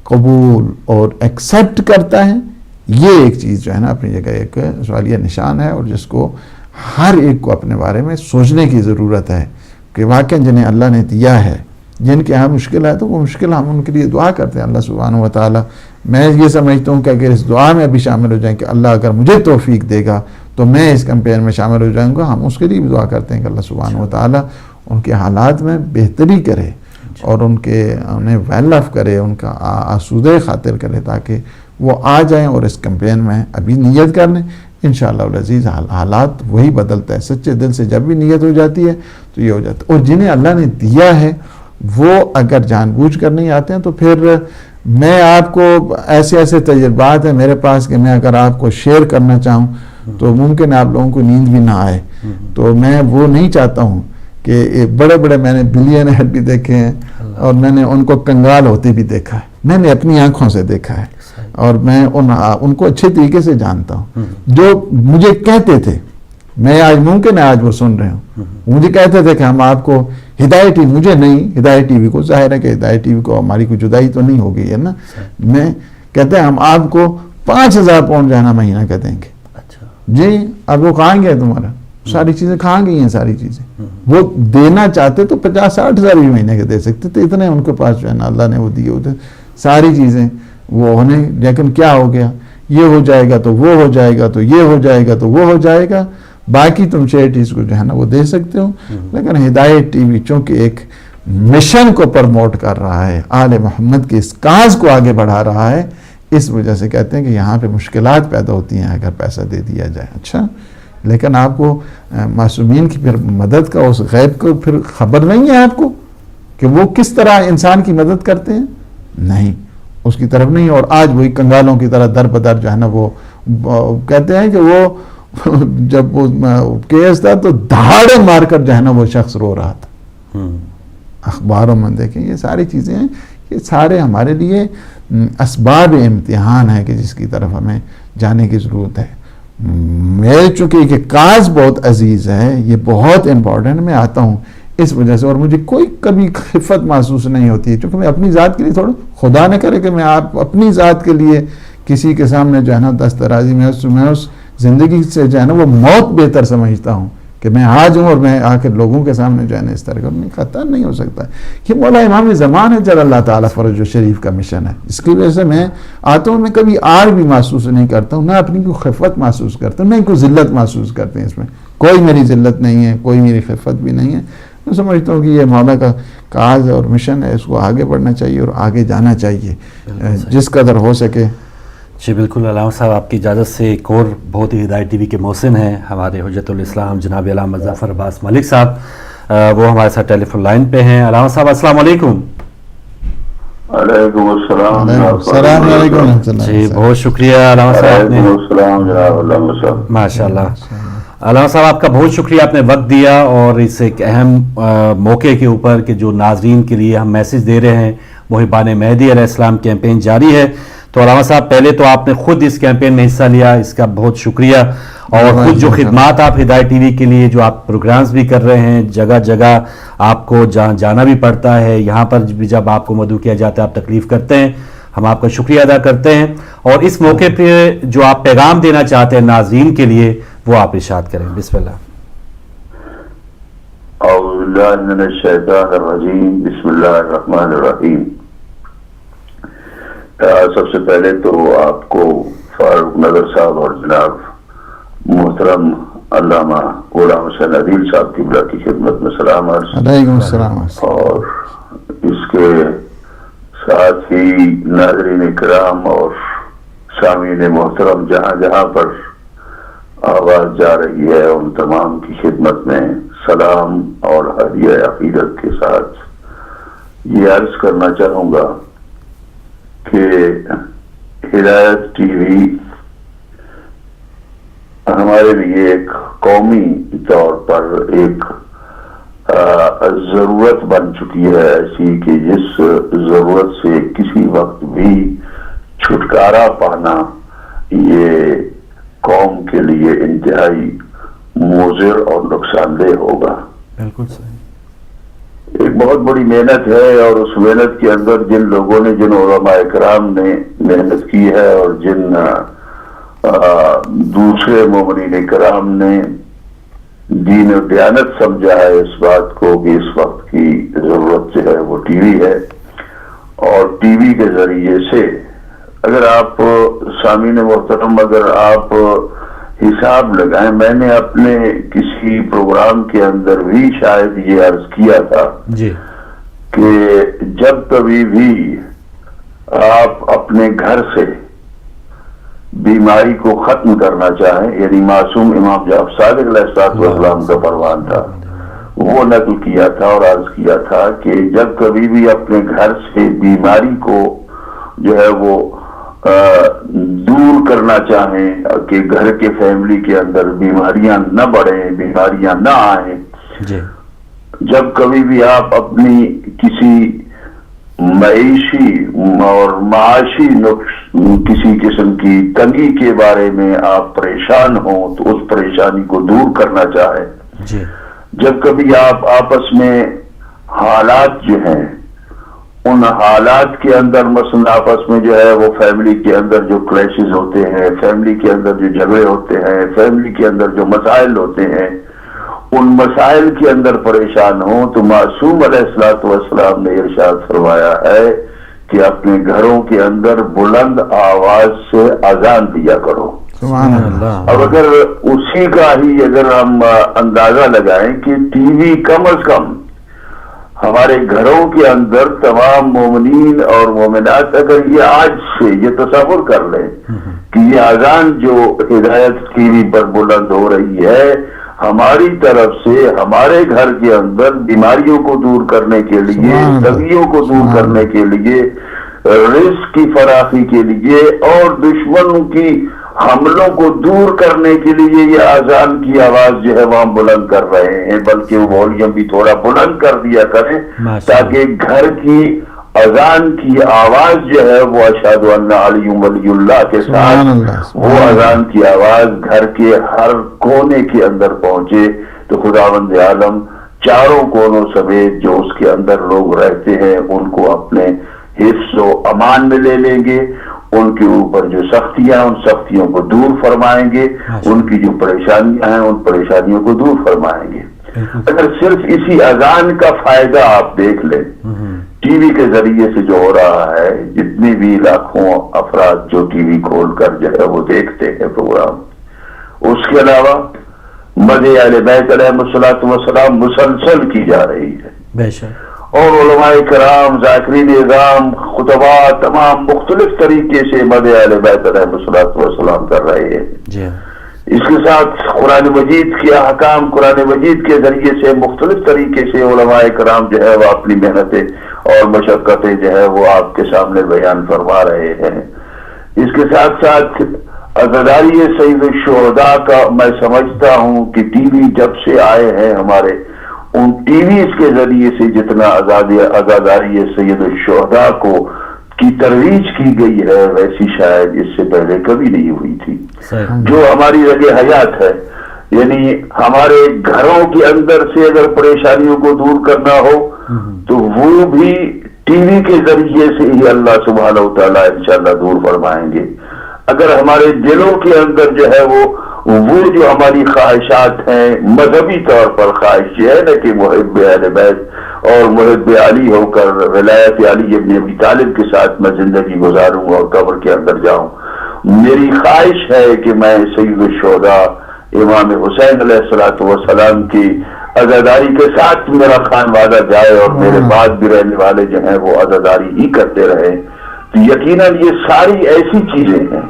قبول اور ایکسیپٹ کرتا ہے، یہ ایک چیز جو ہے نا اپنی جگہ ایک سوالیہ نشان ہے، اور جس کو ہر ایک کو اپنے بارے میں سوچنے کی ضرورت ہے کہ واقعا جنہیں اللہ نے دیا ہے، جن کے یہاں مشکل ہے تو وہ مشکل ہم ان کے لیے دعا کرتے ہیں اللہ سبحانہ و تعالیٰ. میں یہ سمجھتا ہوں کہ اگر اس دعا میں بھی شامل ہو جائیں کہ اللہ اگر مجھے توفیق دے گا تو میں اس کمپین میں شامل ہو جاؤں گا, ہم اس کے لیے بھی دعا کرتے ہیں کہ اللہ سبحانہ و تعالیٰ ان کے حالات میں بہتری کرے اور انہیں ویل آف کرے, ان کا آسودہ خاطر کرے تاکہ وہ آ جائیں اور اس کمپین میں ابھی نیت کر لیں. انشاءاللہ العزیز حالات وہی بدلتا ہے, سچے دل سے جب بھی نیت ہو جاتی ہے تو یہ ہو جاتا ہے. اور جنہیں اللہ نے دیا ہے وہ اگر جان بوجھ کر نہیں آتے ہیں تو پھر میں آپ کو ایسے تجربات ہیں میرے پاس کہ میں اگر آپ کو شیئر کرنا چاہوں تو ممکن ہے آپ لوگوں کو نیند بھی نہ آئے. تو میں وہ نہیں چاہتا ہوں کہ بڑے میں نے بلینئر بھی دیکھے ہیں اور میں نے ان کو کنگال ہوتے بھی دیکھا ہے, میں نے اپنی آنکھوں سے دیکھا ہے اور میں ان کو اچھے طریقے سے جانتا ہوں. جو مجھے کہتے تھے, میں آج ممکن ہے آج وہ سن رہے ہوں, مجھے کہتے تھے کہ ہم آپ کو ہدایت ٹی وی, مجھے نہیں ہدایت ٹی وی کو, ظاہر ہے کہ ہدایت ٹی وی کو ہماری کوئی جدائی تو نہیں ہو گئی ہے نا, میں کہتے ہیں ہم آپ کو 5,000 پاؤنڈ جانا مہینہ کا دیں گے. جی اب وہ کہاں گیا تمہارا, ساری چیزیں کہاں گئی ہیں, ساری چیزیں وہ دینا چاہتے تو 50-60 ہزار بھی مہینے کے دے سکتے تھے, اتنے ان کے پاس جو ہے نا اللہ نے وہ دیے ہوتے ساری چیزیں وہ ہونے. لیکن کیا ہو گیا, یہ ہو جائے گا تو وہ ہو جائے گا, تو یہ ہو جائے گا تو وہ ہو جائے گا, باقی تم چیریٹیز کو جو ہے نا وہ دے سکتے ہو. لیکن ہدایت ٹی وی چونکہ ایک مشن کو پروموٹ کر رہا ہے, آل محمد کے اس کاز کو آگے بڑھا رہا ہے, اس وجہ سے کہتے ہیں کہ یہاں پہ مشکلات پیدا ہوتی ہیں اگر پیسہ دے دیا جائے. اچھا, لیکن آپ کو معصومین کی پھر مدد کا اس غیب کو پھر خبر نہیں ہے آپ کو کہ وہ کس طرح انسان کی مدد کرتے ہیں, نہیں, اس کی طرف نہیں. اور آج وہی کنگالوں کی طرح در بدر جو ہے نا وہ کہتے ہیں کہ وہ جب وہ کیس تھا تو دہاڑے مار کر جو ہے نا وہ شخص رو رہا تھا. اخباروں میں دیکھیں یہ ساری چیزیں ہیں, یہ سارے ہمارے لیے اسباب امتحان ہے کہ جس کی طرف ہمیں جانے کی ضرورت ہے. میرے چونکہ کہ کاز بہت عزیز ہے, یہ بہت امپورٹنٹ, میں آتا ہوں اس وجہ سے, اور مجھے کوئی کبھی خفت محسوس نہیں ہوتی ہے چونکہ میں اپنی ذات کے لیے تھوڑا, خدا نہ کرے کہ میں آپ اپنی ذات کے لیے کسی کے سامنے جو ہے نا دسترازی میں اس زندگی سے جو ہے نا وہ موت بہتر سمجھتا ہوں کہ میں آ جاؤں اور میں آ کے لوگوں کے سامنے جو ہے نا اس طرح کا خطر نہیں ہو سکتا. یہ مولا امام زمان ہے جل اللہ تعالیٰ فرج و شریف کا مشن ہے, اس کی وجہ سے میں آتا ہوں, میں کبھی آر بھی محسوس نہیں کرتا ہوں, نہ اپنی کوئی خفت محسوس کرتا ہوں, نہ کوئی ذلت محسوس کرتے ہیں. اس میں کوئی میری ذلت نہیں ہے, کوئی میری خفت بھی نہیں ہے. میں سمجھتا ہوں کہ یہ مولا کا کاز اور مشن ہے, اس کو آگے بڑھنا چاہیے اور آگے جانا چاہیے جس قدر ہو سکے. جی بالکل. علامہ صاحب آپ کی اجازت سے ایک اور بہت ہی ہدایت ٹی وی کے محسن ہیں ہمارے حجت الاسلام جناب علامہ ظفر عباس ملک صاحب, وہ ہمارے ساتھ ٹیلی فون لائن پہ ہیں. علامہ صاحب السلام علیکم. وعلیکم السلام. السلام علیکم. جی بہت شکریہ علامہ صاحب نے, ماشاء اللہ. علامہ صاحب آپ کا بہت شکریہ, آپ نے وقت دیا اور اس ایک اہم موقع کے اوپر کہ جو ناظرین کے لیے ہم میسج دے رہے ہیں, محبان مہدی علیہ السلام کیمپین جاری ہے. تو علامہ صاحب پہلے تو آپ نے خود اس کیمپین میں حصہ لیا, اس کا بہت شکریہ. اور خود جو خدمات آپ ہدایت ٹی وی کے لیے جو آپ پروگرامز بھی کر رہے ہیں, جگہ جگہ آپ کو جانا بھی پڑتا ہے, یہاں پر بھی جب آپ کو مدعو کیا جاتا ہے آپ تکلیف کرتے ہیں, ہم آپ کا شکریہ ادا کرتے ہیں. اور اس موقع پہ جو آپ پیغام دینا چاہتے ہیں ناظرین کے لیے وہ آپ ارشاد کریں. بسم اللہ. اعوذ باللہ من الشیطان الرجیم, بسم اللہ الرحمن الرحیم. سب سے پہلے تو آپ کو فاروق نظر صاحب اور جناب محترم علامہ غلام حسین عدیل صاحب کی بلا کی خدمت میں سلام عرض. علیکم السلام. اور اس کے ساتھ ہی ناظرین کرام اور سامعین محترم جہاں جہاں پر آواز جا رہی ہے ان تمام کی خدمت میں سلام اور ہدیہ عقیدت کے ساتھ یہ عرض کرنا چاہوں گا کہ ہدایت ٹی وی ہمارے لیے ایک قومی طور پر ایک ضرورت بن چکی ہے ایسی کہ جس ضرورت سے کسی وقت بھی چھٹکارا پانا یہ قوم کے لیے انتہائی مضر اور نقصان دہ ہوگا. بالکل صحیح. ایک بہت بڑی محنت ہے اور اس محنت کے اندر جن لوگوں نے, جن علماء کرام نے محنت کی ہے اور جن دوسرے مومنین کرام نے دین و دیانت سمجھا ہے اس بات کو کہ اس وقت کی ضرورت جو ہے وہ ٹی وی ہے، اور ٹی وی کے ذریعے سے اگر آپ سامعین محترم اگر آپ حساب لگائیں، میں نے اپنے کسی پروگرام کے اندر بھی شاید یہ عرض کیا تھا جی کہ جب کبھی بھی آپ اپنے گھر سے بیماری کو ختم کرنا چاہیں، یعنی معصوم امام جعفر صادق علیہ السلام کا فرمان تھا، وہ نقل کیا تھا اور عرض کیا تھا کہ جب کبھی بھی اپنے گھر سے بیماری کو جو ہے وہ دور کرنا چاہیں کہ گھر کے فیملی کے اندر بیماریاں نہ بڑھیں، بیماریاں نہ آئیں، جی جب کبھی بھی آپ اپنی کسی معیشی اور معاشی کسی قسم کی تنگی کے بارے میں آپ پریشان ہوں تو اس پریشانی کو دور کرنا چاہیں، جی جب کبھی آپ آپس میں حالات جو ہیں ان حالات کے اندر مثلا آپس میں جو ہے وہ فیملی کے اندر جو کلیشز ہوتے ہیں، فیملی کے اندر جو جھگڑے ہوتے ہیں، فیملی کے اندر جو مسائل ہوتے ہیں، ان مسائل کے اندر پریشان ہوں تو معصوم علیہ السلام نے ارشاد فرمایا ہے کہ اپنے گھروں کے اندر بلند آواز سے اذان دیا کرو۔ سبحان اللہ۔ اب اگر اسی کا ہی اگر ہم اندازہ لگائیں کہ ٹی وی کم از کم ہمارے گھروں کے اندر تمام مومنین اور مومنات اگر یہ آج سے یہ تصور کر لیں کہ یہ اذان جو ہدایت ٹی وی پر بلند ہو رہی ہے ہماری طرف سے ہمارے گھر کے اندر بیماریوں کو دور کرنے کے لیے، تنگیوں کو دور کرنے کے لیے، رزق کی فراخی کے لیے اور دشمنوں کی حملوں کو دور کرنے کے لیے یہ اذان کی آواز جو ہے وہ ہم بلند کر رہے ہیں، بلکہ وہ والیوم بھی تھوڑا بلند کر دیا کریں تاکہ گھر کی اذان کی آواز جو ہے وہ اشہد ان علی ولی اللہ کے ساتھ وہ اذان کی آواز گھر کے ہر کونے کے اندر پہنچے تو خداوند عالم چاروں کونوں سمیت جو اس کے اندر لوگ رہتے ہیں ان کو اپنے حفظ و امان میں لے لیں گے، ان کے اوپر جو سختیاں ان سختیوں کو دور فرمائیں گے، ان کی جو پریشانیاں ہیں ان پریشانیوں کو دور فرمائیں گے۔ اگر صرف اسی اذان کا فائدہ آپ دیکھ لیں ٹی وی کے ذریعے سے جو ہو رہا ہے، جتنے بھی لاکھوں افراد جو ٹی وی کھول کر جو ہے وہ دیکھتے ہیں پروگرام، اس کے علاوہ مدح اہل بیت علیہ السلام مسلسل کی جا رہی ہے، بے شک، اور علماء کرام، ذاکرین اعظام، خطباء تمام مختلف طریقے سے مدح اہل بیت علیہ السلام کر رہے ہیں۔ جی اس کے ساتھ قرآن مجید کے احکام قرآن مجید کے ذریعے سے مختلف طریقے سے علماء کرام جو ہے وہ اپنی محنتیں اور مشقتیں جو ہے وہ آپ کے سامنے بیان فرما رہے ہیں۔ اس کے ساتھ ساتھ عزاداری سید الشہداء کا میں سمجھتا ہوں کہ ٹی وی جب سے آئے ہیں ہمارے ان ٹی ویز کے ذریعے سے جتنا عزاداری سید الشہداء کو کی ترویج کی گئی ہے ویسی شاید اس سے پہلے کبھی نہیں ہوئی تھی۔ جو ہماری رگ حیات ہے، یعنی ہمارے گھروں کے اندر سے اگر پریشانیوں کو دور کرنا ہو تو وہ بھی ٹی وی کے ذریعے سے ہی اللہ سبحانہ و تعالیٰ انشاءاللہ دور فرمائیں گے۔ اگر ہمارے دلوں کے اندر جو ہے وہ جو ہماری خواہشات ہیں، مذہبی طور پر خواہش یہ ہے نا کہ محب اہل بیت اور محب علی ہو کر ولایت علی ابن ابی طالب کے ساتھ میں زندگی گزاروں اور قبر کے اندر جاؤں، میری خواہش ہے کہ میں سید الشہداء امام حسین علیہ السلام کی عزاداری کے ساتھ میرا خانوادہ جائے اور میرے بعد بھی رہنے والے جو ہیں وہ عزاداری ہی کرتے رہیں۔ تو یقیناً یہ ساری ایسی چیزیں ہیں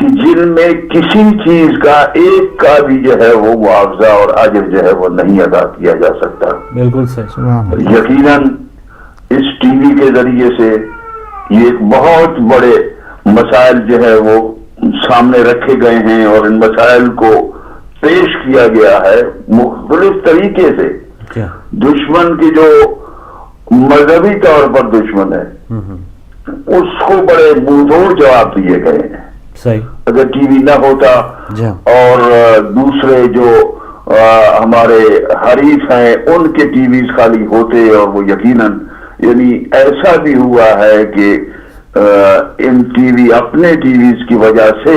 کہ جن میں کسی چیز کا ایک کا بھی جو ہے وہ معاوضہ اور اجر جو ہے وہ نہیں ادا کیا جا سکتا۔ بالکل صحیح۔ یقیناً اس ٹی وی کے ذریعے سے یہ ایک بہت بڑے مسائل جو ہے وہ سامنے رکھے گئے ہیں اور ان مسائل کو پیش کیا گیا ہے مختلف طریقے سے۔ دشمن کی جو مذہبی طور پر دشمن ہے اس کو بڑے منہ جواب دیے گئے ہیں۔ اگر ٹی وی نہ ہوتا اور دوسرے جو ہمارے حریف ہیں ان کے ٹی ویز خالی ہوتے اور وہ یقیناً یعنی ایسا بھی ہوا ہے کہ ان ٹی وی اپنے ٹی ویز کی وجہ سے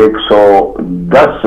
110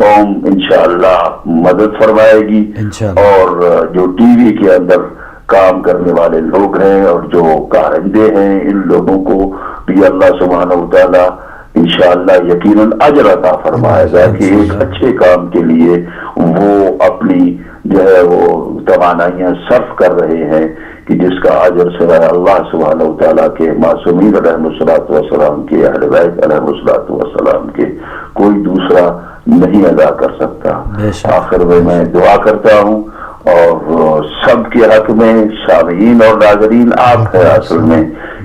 قوم انشاءاللہ مدد فرمائے گی، انشاءاللہ۔ اور جو ٹی وی کے اندر کام کرنے والے لوگ ہیں اور جو کارندے ہیں، ان لوگوں کو بھی اللہ سبحانہ وتعالی انشاءاللہ یقیناً اجر عطا فرمائے گا کہ ایک اچھے کام کے لیے وہ اپنی جو ہے وہ توانائیاں صرف کر رہے ہیں کہ جس کا اجر سوائے اللہ سبحانہ وتعالی کے معصومین علیہ الصلوۃ والسلام کے، اہل بیت علیہ الصلوۃ والسلام کے کوئی دوسرا نہیں ادا کر سکتا۔ آخر میں دعا کرتا ہوں اور سب کے حق میں، سامعین اور ناظرین آپ ہے اصل میں،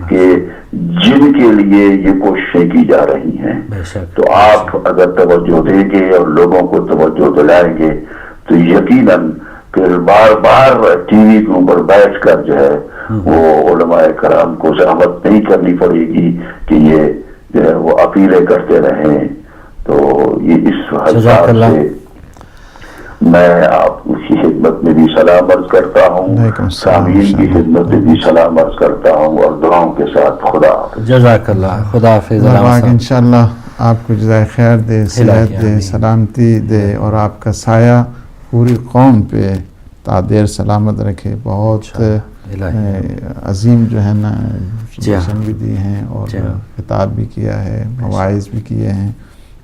کہ جن کے لیے یہ کوششیں کی جا رہی ہیں، تو آپ اگر توجہ دیں گے اور لوگوں کو توجہ دلائیں گے تو یقیناً پھر بار بار ٹی وی کے اوپر بیٹھ کر جو ہے وہ علماء کرام کو زحمت نہیں کرنی پڑے گی کہ یہ جو ہے وہ اپیلیں کرتے رہیں۔ تو یہ اس حساب سے میں آپ کی خدمت میں بھی سلام عرض کرتا ہوں، سامعین کی خدمت میں بھی سلام عرض کرتا ہوں، اور دعاؤں کے ساتھ خدا حافظ۔ جزاک اللہ، خدا حافظ۔ انشاءاللہ آپ کو جزائے خیر دے، صحت دے، سلامتی دے، اور آپ کا سایہ پوری قوم پہ تا دیر سلامت رکھے۔ بہت عظیم جو ہے نا سجیشن بھی دی ہیں اور خطاب بھی کیا ہے، مواعظ بھی کیے ہیں،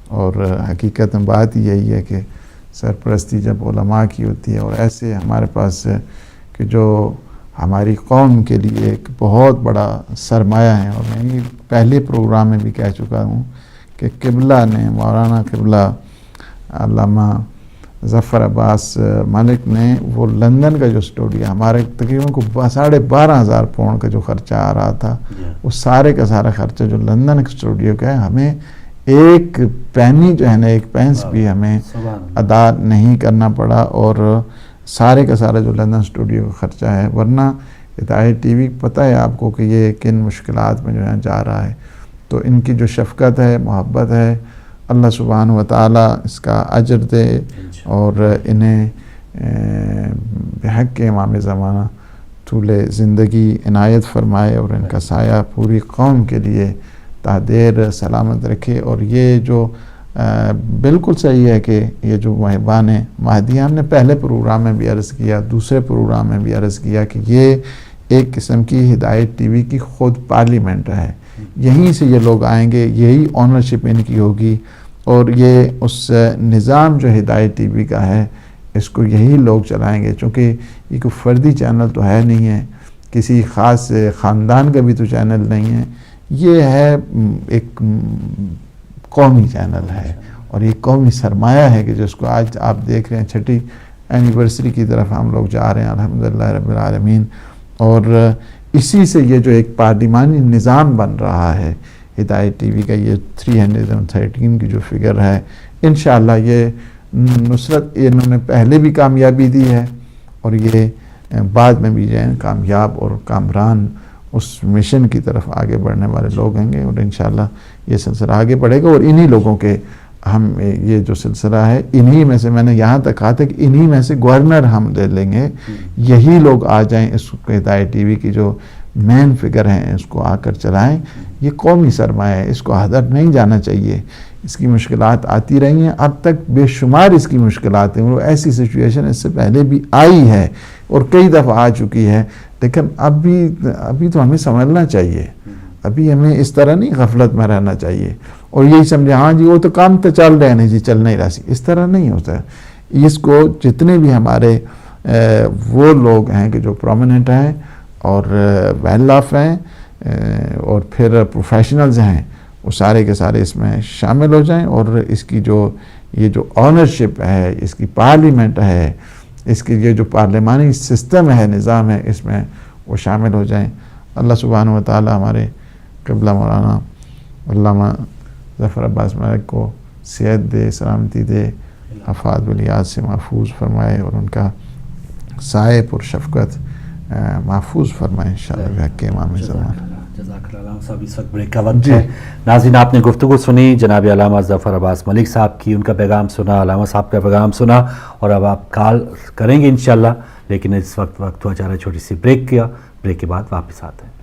اور حقیقت میں بات یہی ہے کہ سرپرستی جب علماء کی ہوتی ہے اور ایسے ہمارے پاس کہ جو ہماری قوم کے لیے ایک بہت بڑا سرمایہ ہے، اور میں یہ پہلے پروگرام میں بھی کہہ چکا ہوں کہ قبلہ نے، مولانا قبلہ علامہ ظفر عباس ملک نے، وہ لندن کا جو اسٹوڈیو ہمارے تقریباً کو 12,500 پاؤنڈ کا جو خرچہ آ رہا تھا، وہ سارے کا سارا خرچہ جو لندن کے اسٹوڈیو کا ہے، ہمیں ایک پینی جو ہے نا، ایک پینس بھی ہمیں ادا نہیں کرنا پڑا، اور سارے کا سارا جو لندن اسٹوڈیو کا خرچہ ہے۔ ورنہ ہدایت ٹی وی پتہ ہے آپ کو کہ یہ کن مشکلات میں جو ہے جا رہا ہے، تو ان کی جو شفقت ہے، محبت ہے، اللہ سبحانہ و تعالی اس کا اجر دے، اور انہیں بحق امام زمانہ طول زندگی عنایت فرمائے، اور ان کا سایہ پوری قوم کے لیے تا دیر سلامت رکھے۔ اور یہ جو بالکل صحیح ہے کہ یہ جو محبان مہدی، ہم نے پہلے پروگرام میں بھی عرض کیا، دوسرے پروگرام میں بھی عرض کیا کہ یہ ایک قسم کی ہدایت ٹی وی کی خود پارلیمنٹ ہے، یہیں سے یہ لوگ آئیں گے، یہی آنرشپ ان کی ہوگی، اور یہ اس نظام جو ہدایت ٹی وی کا ہے اس کو یہی لوگ چلائیں گے، چونکہ یہ کوئی فردی چینل تو ہے نہیں ہے، کسی خاص خاندان کا بھی تو چینل نہیں ہے، یہ ہے ایک قومی چینل ہے، اور یہ قومی سرمایہ ہے کہ جس کو آج آپ دیکھ رہے ہیں 6ٹی اینیورسری کی طرف ہم لوگ جا رہے ہیں، الحمدللہ رب العالمین۔ اور اسی سے یہ جو ایک پارلیمانی نظام بن رہا ہے ہدایت ٹی وی کا، یہ 313 کی جو فگر ہے، انشاءاللہ یہ نصرت انہوں نے پہلے بھی کامیابی دی ہے، اور یہ بعد میں بھی جو ہے کامیاب اور کامران اس مشن کی طرف آگے بڑھنے والے لوگ ہوں گے، اور انشاءاللہ یہ سلسلہ آگے بڑھے گا۔ اور انہی لوگوں کے ہم یہ جو سلسلہ ہے، انہی میں سے، میں نے یہاں تک کہا تھا کہ انہی میں سے گورنر ہم لے لیں گے، یہی لوگ آ جائیں، اس ہدایت ٹی وی کی جو مین فگر ہیں اس کو آ کر چلائیں۔ یہ قومی سرمایہ ہے، اس کو ہدر نہیں جانا چاہیے۔ اس کی مشکلات آتی رہی ہیں، اب تک بے شمار اس کی مشکلات ہیں، وہ ایسی سچویشن اس سے پہلے بھی آئی ہے اور کئی دفعہ آ چکی ہے، لیکن ابھی تو ہمیں سمجھنا چاہیے، ابھی ہمیں اس طرح نہیں غفلت میں رہنا چاہیے اور یہی سمجھے ہاں جی وہ تو کام تو چل رہے ہیں جی، چل نہیں رہا سی، اس طرح نہیں ہوتا ہے۔ اس کو جتنے بھی ہمارے وہ لوگ ہیں کہ جو پرومیننٹ ہیں اور ویل آف ہیں اور پھر پروفیشنلز ہیں، وہ سارے کے سارے اس میں شامل ہو جائیں، اور اس کی یہ جو آنرشپ ہے، اس کی پارلیمنٹ ہے، اس کی یہ جو پارلیمانی سسٹم ہے، نظام ہے، اس میں وہ شامل ہو جائیں۔ اللہ سبحانہ و تعالی ہمارے قبلہ مولانا علامہ ظفر عباس ملک کو صحت دے، سلامتی دے، آفات ولیات سے محفوظ فرمائے، اور ان کا سائے پر شفقت محفوظ فرمائے انشاءاللہ حق امام زمان۔ جزاک اللہ علامہ صاحب، اس وقت بریک کا وقت ہے۔ ناظرین، آپ نے گفتگو سنی جناب علامہ ظفر عباس ملک صاحب کی، ان کا پیغام سنا، علامہ صاحب کا پیغام سنا، اور اب آپ کال کریں گے انشاءاللہ، لیکن اس وقت ہوا چاہ رہا ہے چھوٹی سی بریک کیا، بریک کے بعد واپس آتے ہیں۔